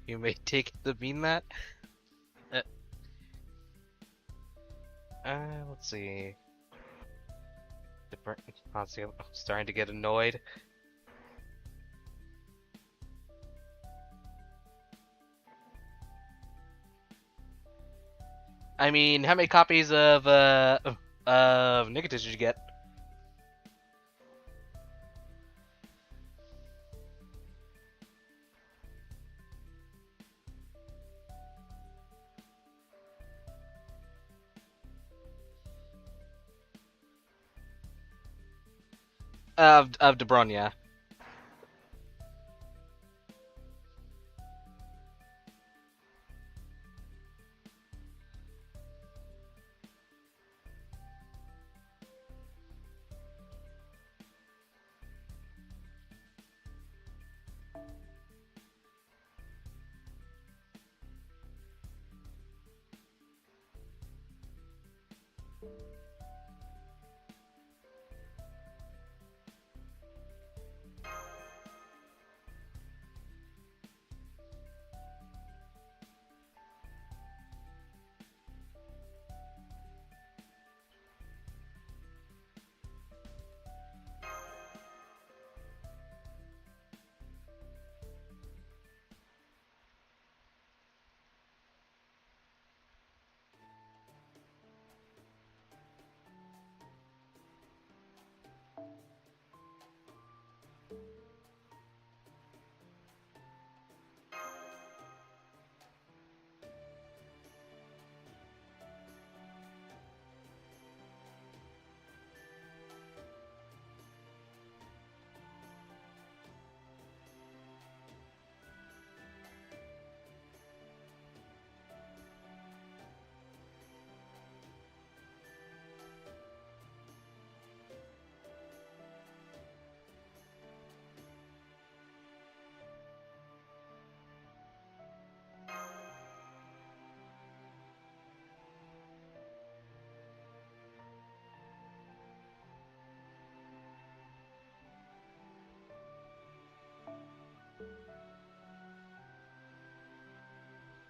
You may take it to mean that. Uh, let's see. Honestly, I'm starting to get annoyed. I mean, how many copies of Nicotich did you get? Of Debronia.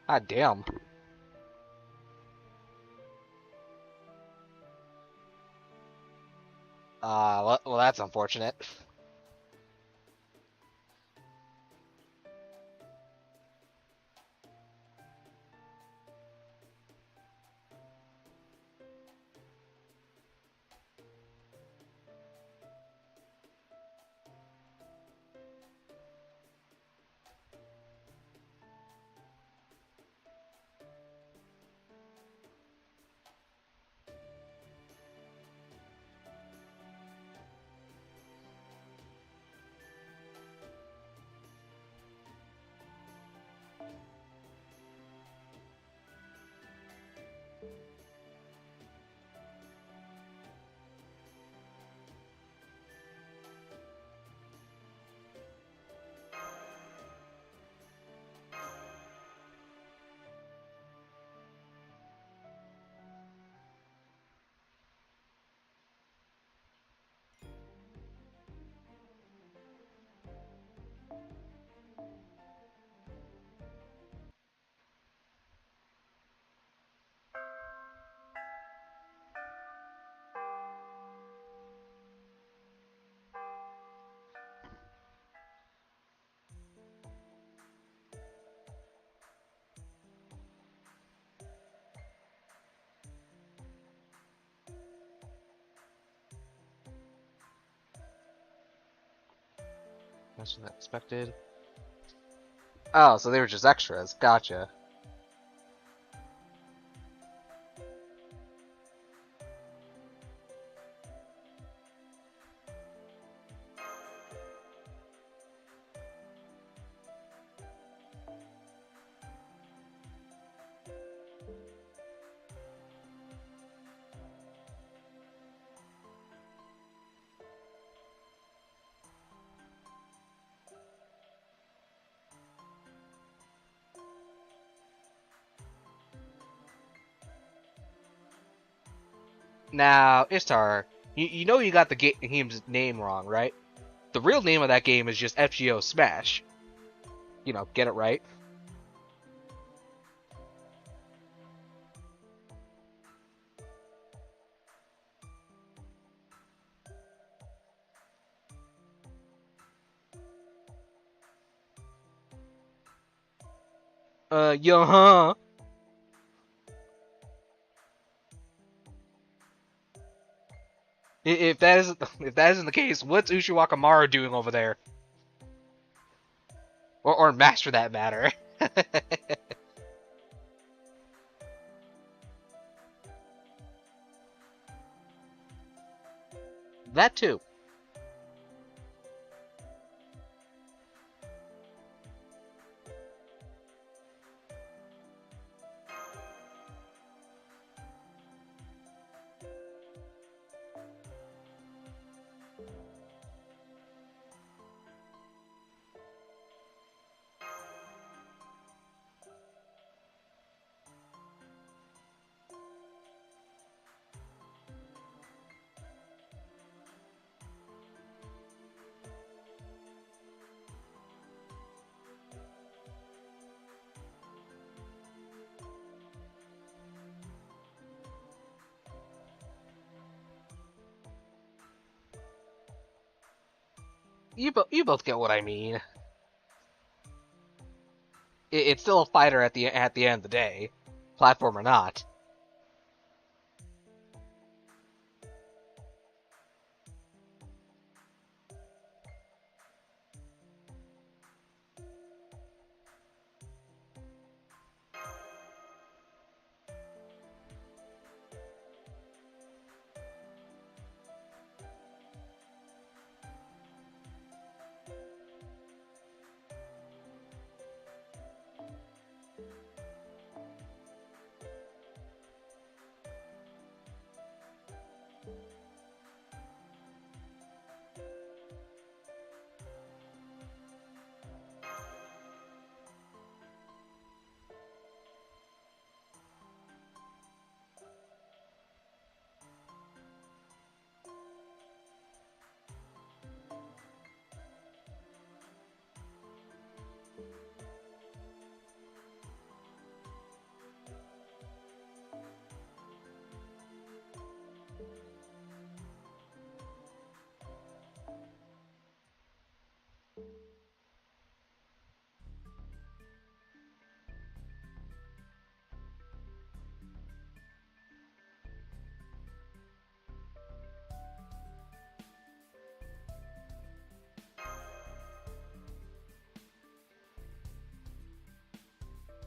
Ah, damn. Well, that's unfortunate. That's not expected. Oh, so they were just extras. Gotcha. Now, Ishtar, you know you got the game's name wrong, right? The real name of that game is just FGO Smash. You know, get it right. Huh? If that isn't the case, what's Ushiwaka Maru doing over there? Or Max for that matter. That too. You both get what I mean. It's still a fighter at the end of the day, platform or not.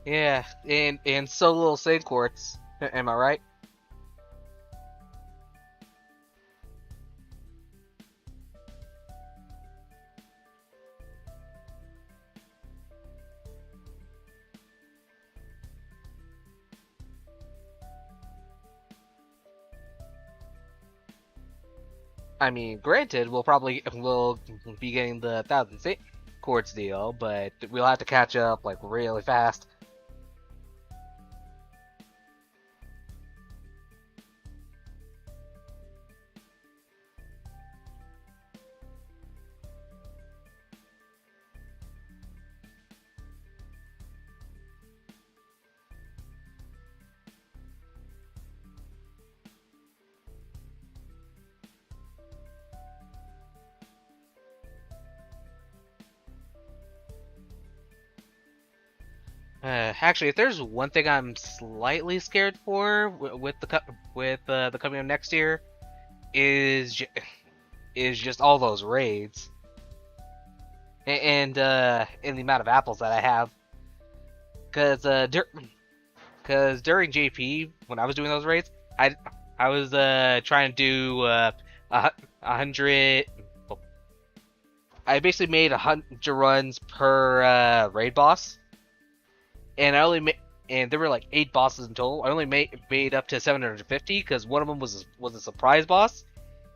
Yeah, and so little save quartz. Am I right? I mean, granted, we'll be getting the 1,000 save quartz deal, but we'll have to catch up like really fast. Actually, if there's one thing I'm slightly scared for with the coming of next year, is just all those raids. and the amount of apples that I have. Cause during JP when I was doing those raids, I was trying to do a 100. I basically made 100 runs per raid boss, and I only made. And there were like 8 bosses in total. I only made up to 750 because one of them was a surprise boss,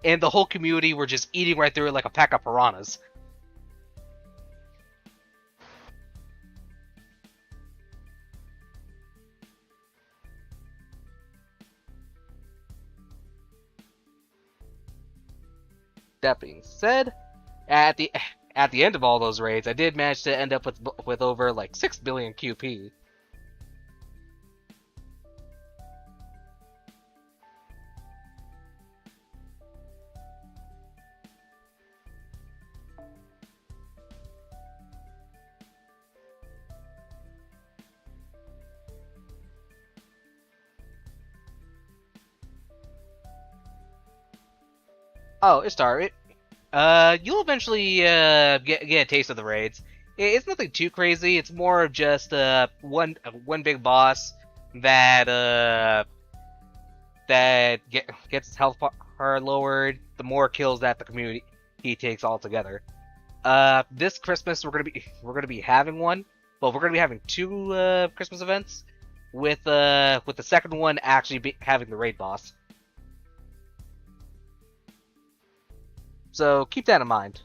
and the whole community were just eating right through it like a pack of piranhas. That being said, at the end of all those raids, I did manage to end up with over like 6 billion QP. Oh, it's Star. You'll eventually get a taste of the raids. It's nothing too crazy. It's more of just one big boss that gets his health bar lowered. The more kills that the community he takes altogether. This Christmas we're gonna be having one. Well, we're gonna be having 2 Christmas events with the second one actually having the raid boss. So keep that in mind.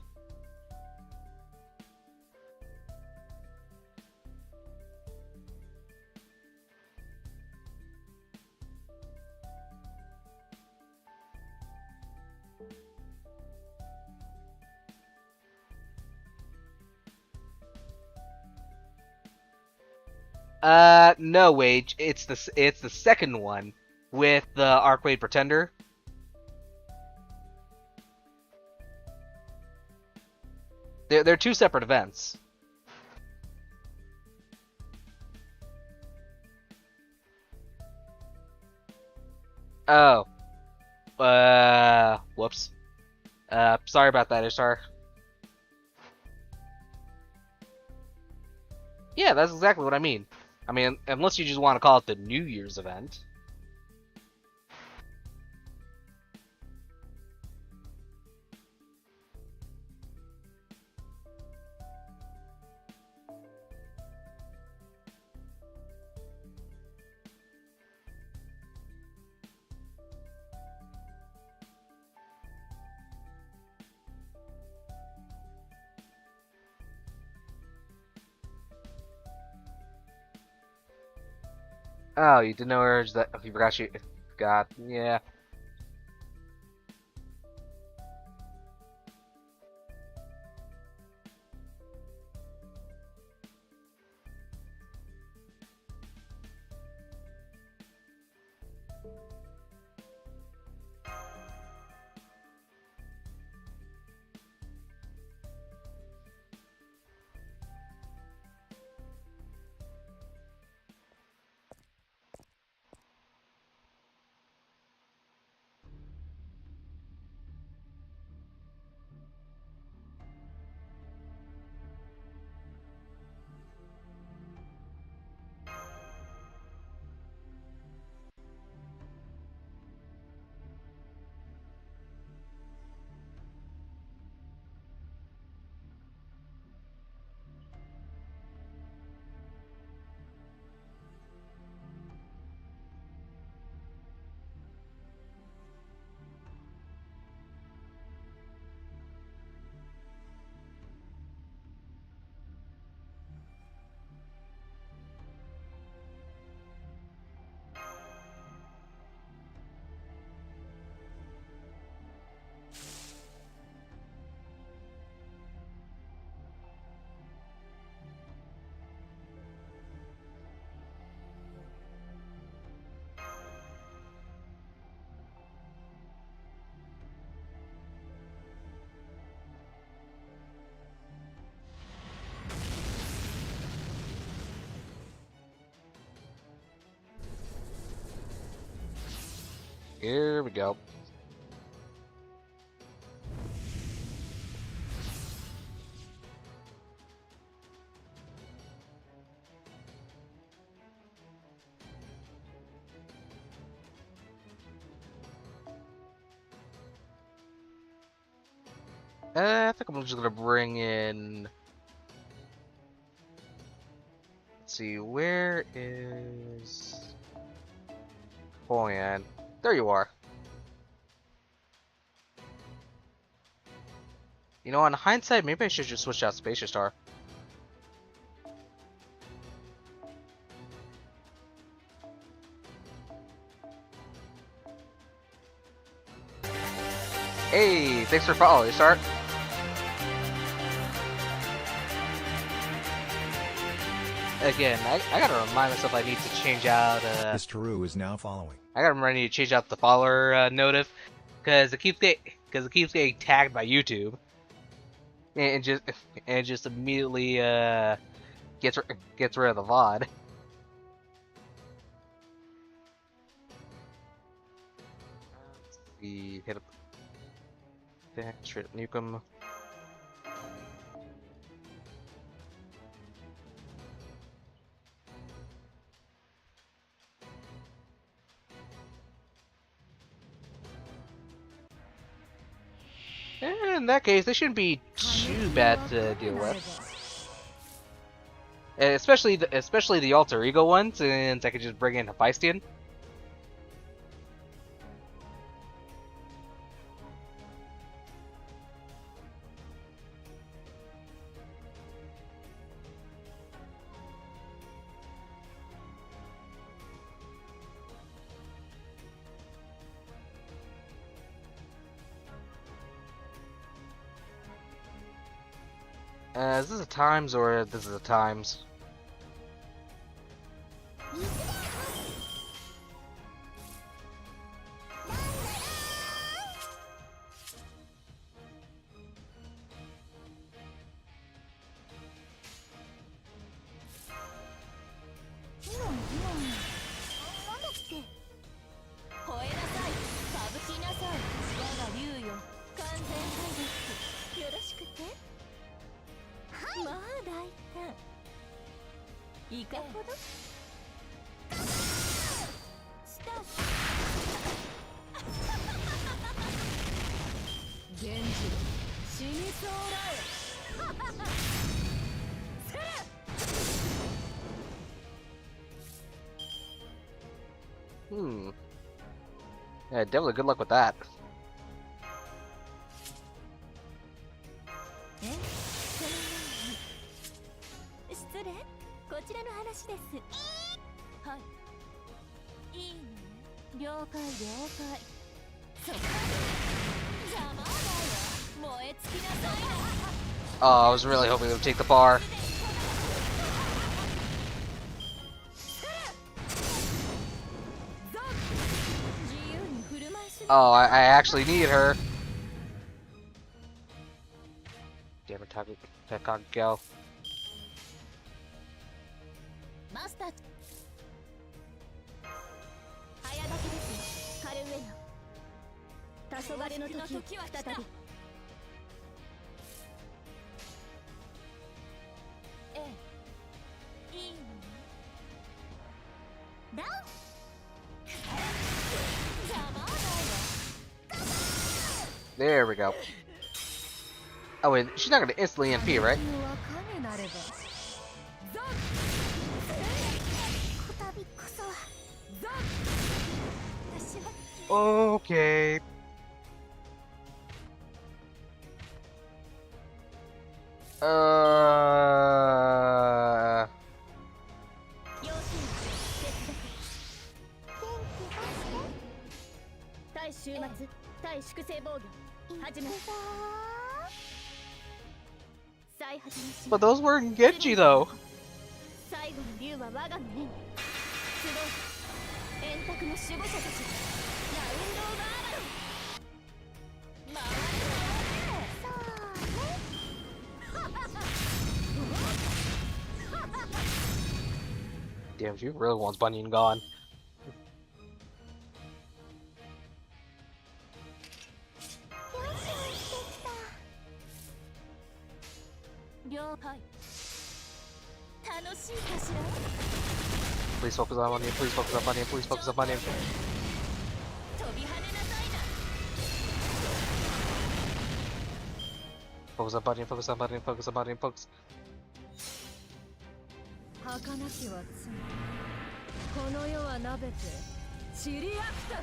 No, Wage. It's the second one with the Arcade Pretender. They're 2 separate events. Oh. Whoops. Sorry about that, Ishtar. Yeah, that's exactly what I mean. I mean, unless you just want to call it the New Year's event. Oh, you didn't know urge that you forgot you got yeah. Here we go. I think I'm just gonna bring in. Let's see, where is Koyan? There you are. You know, on hindsight, maybe I should just switch out Spacious Star. Hey, thanks for following, Star. Again, I gotta remind myself I need to change out. This Taru is now following. I gotta remember I need to change out the follower notif because it keeps getting tagged by YouTube, and just immediately gets rid of the VOD. Let's see, hit up back straight up nuke him. In that case, they shouldn't be too bad to deal with. And especially the alter ego one, since I could just bring in Hephaestion. Is this a times or this is a times? Yeah, definitely good luck with that. Oh, I was really hoping they would take the bar. Oh, I actually need her. Damn it, Takagel. There we go. Oh wait, she's not gonna instantly MP, right? Okay. But those weren't Genji though. Damn, she really wants Bunyan gone. Please focus on Bunyan, please focus on Bunyan, please focus on Bunyan. Focus on button, focus on button, focus on button, focus. 儚きは罪この世はなべて散りあくた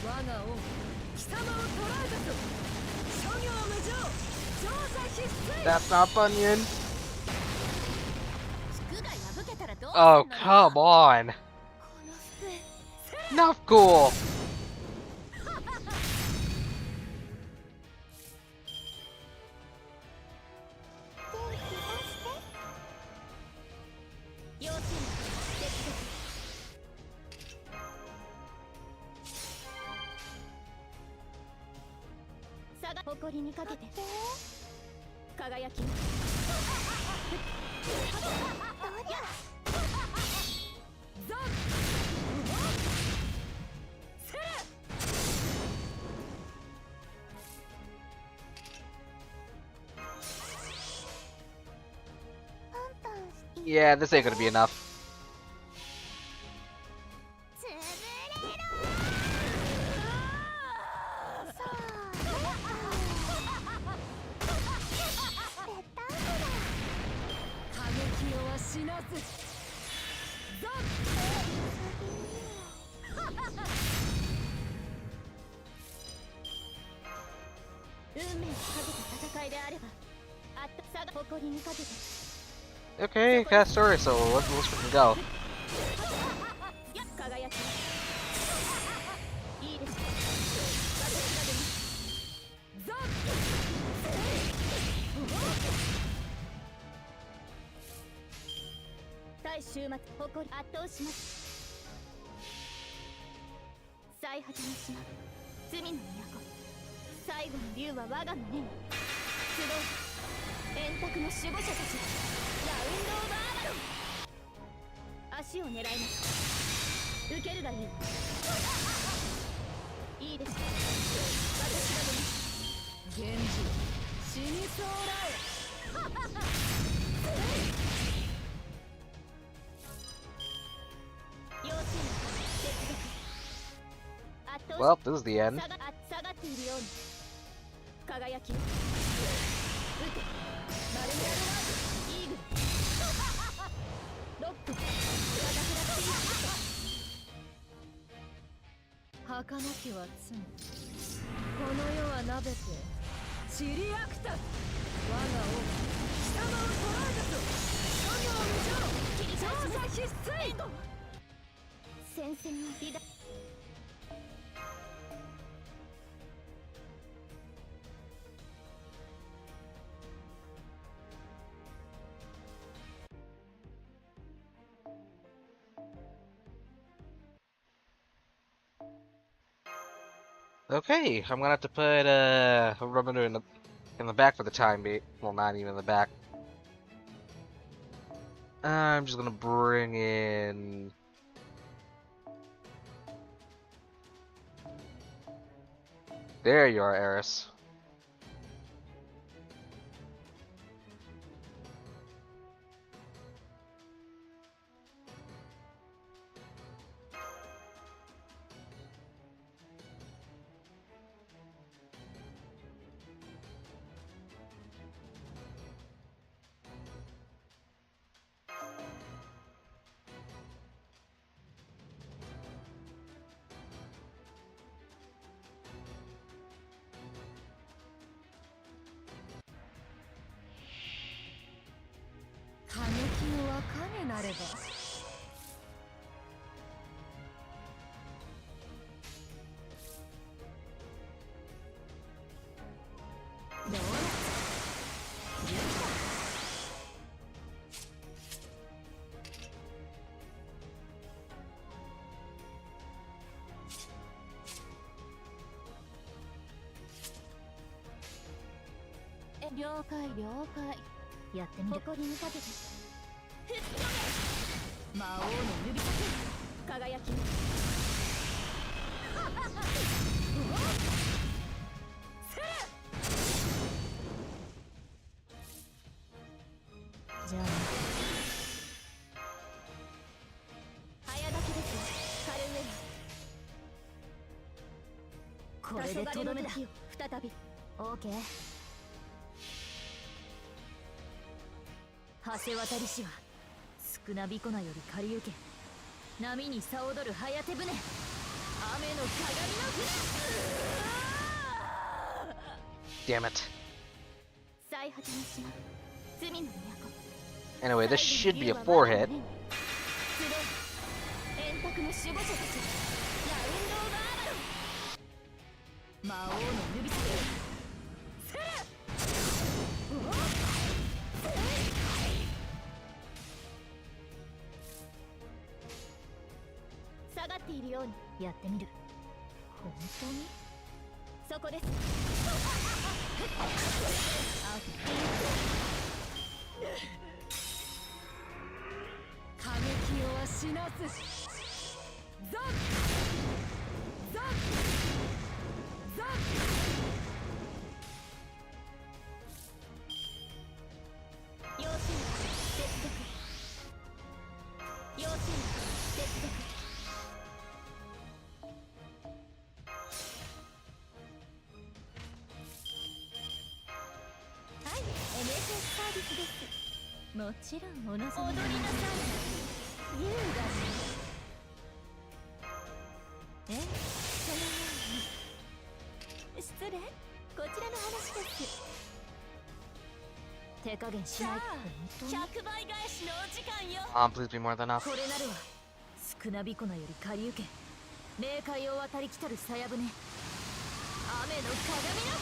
我が王貴様を捕らえたぞ諸行無常調査必須 That's not Bunyan. 服が破けたらどうすん Oh, のよ come on. この服 Not cool. 要注意鉄差が誇りにかけて輝きザンセレ Yeah, this ain't gonna be enough. つぶれ過激よは死なずザン運命をかけた戦いであればあった差が誇りにかけて Okay, cast story, so let's freaking go. 輝きいいです私までにザン対終末誇り圧倒します最果ての島罪の都最後の竜は我が胸に集う円卓の守護者たちラウンド・オブ・アーマロン足を狙います受けるがいいいいです私が源氏死にそうら要注意接続圧倒 Well, this is the end. 下がっているように輝き打てマルメアドワードイーグルロックバタフラッピーヒット儚きは罪この世はなべて散りあくた我が王貴様を捕らえたぞ諸行無常調査必須戦線の美だ Okay, I'm gonna have to put a rubber in the back for the time being. Well, not even in the back. I'm just gonna bring in. There you are, Eris.了解了解やってみる誇りにかけて吹っ飛べ魔王の指先輝きじゃあ早炊きですカルウェイこれでとどめだ再びオーケー橋渡りしは少なびこなより借り受け波にさ踊るはやて船雨の鏡の船 Damn it. 最果ての島罪の都 Anyway, this should be a 4 hit. 円卓の守護者たちラウンド・オブ・アバロン魔王の指先下がっているようにやってみる。本当にそこです過激をはしなす。ザッザッザッ要注意接続要注意接続はい NSS サービスですもちろんお望み踊りなさい優雅にえそのように失礼こちらの話です手加減しない。さあ本当に100倍返しのお時間よ Please be more than enough. これなるは少なびこなより借り受け冥界を渡り来たるさや船雨の鏡の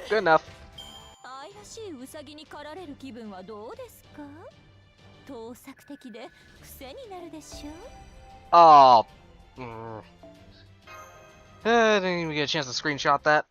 船 Good enough. 愛らしいウサギに狩られる気分はどうですか？盗作的で癖になるでしょう。 Oh. Didn't even get a chance to screenshot that.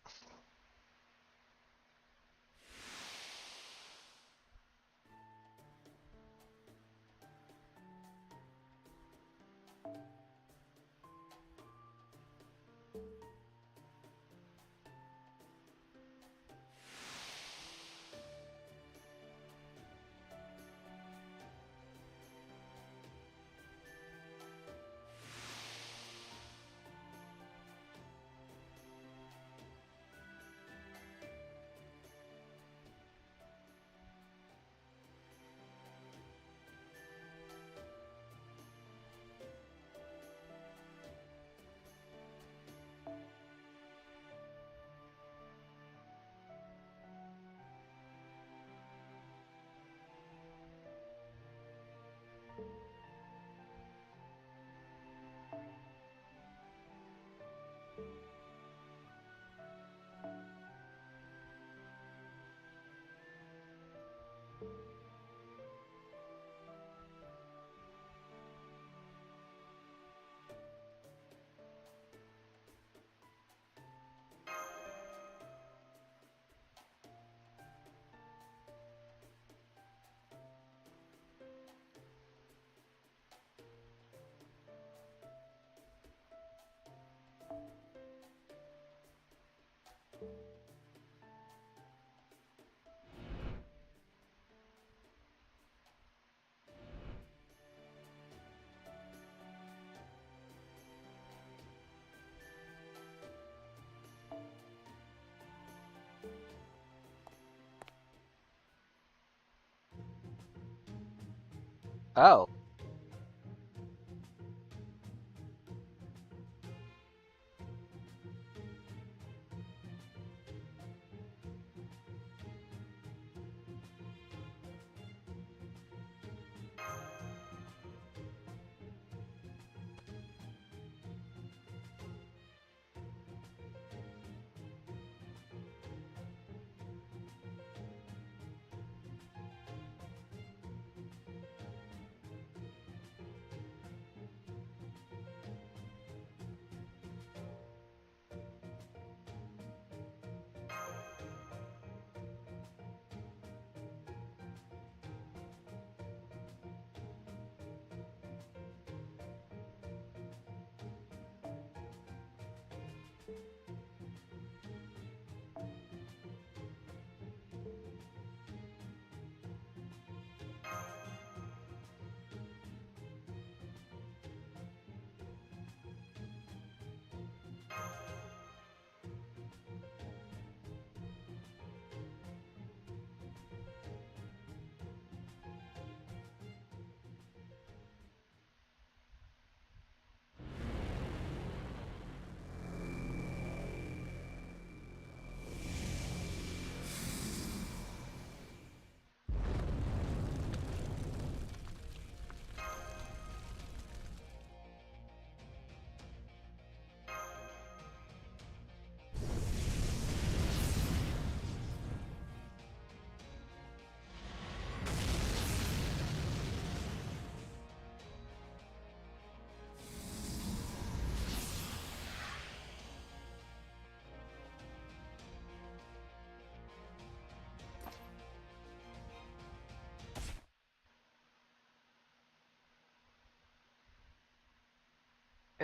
Oh.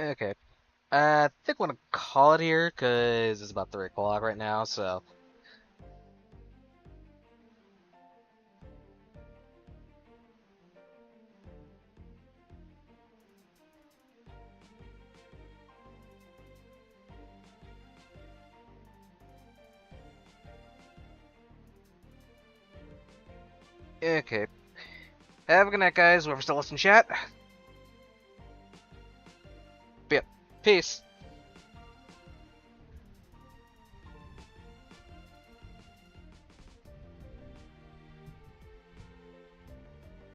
Okay. I think I'm gonna call it here because it's about 3 o'clock right now. So. Okay. Have a good night, guys. Whoever's still listening, chat. Yep. Peace.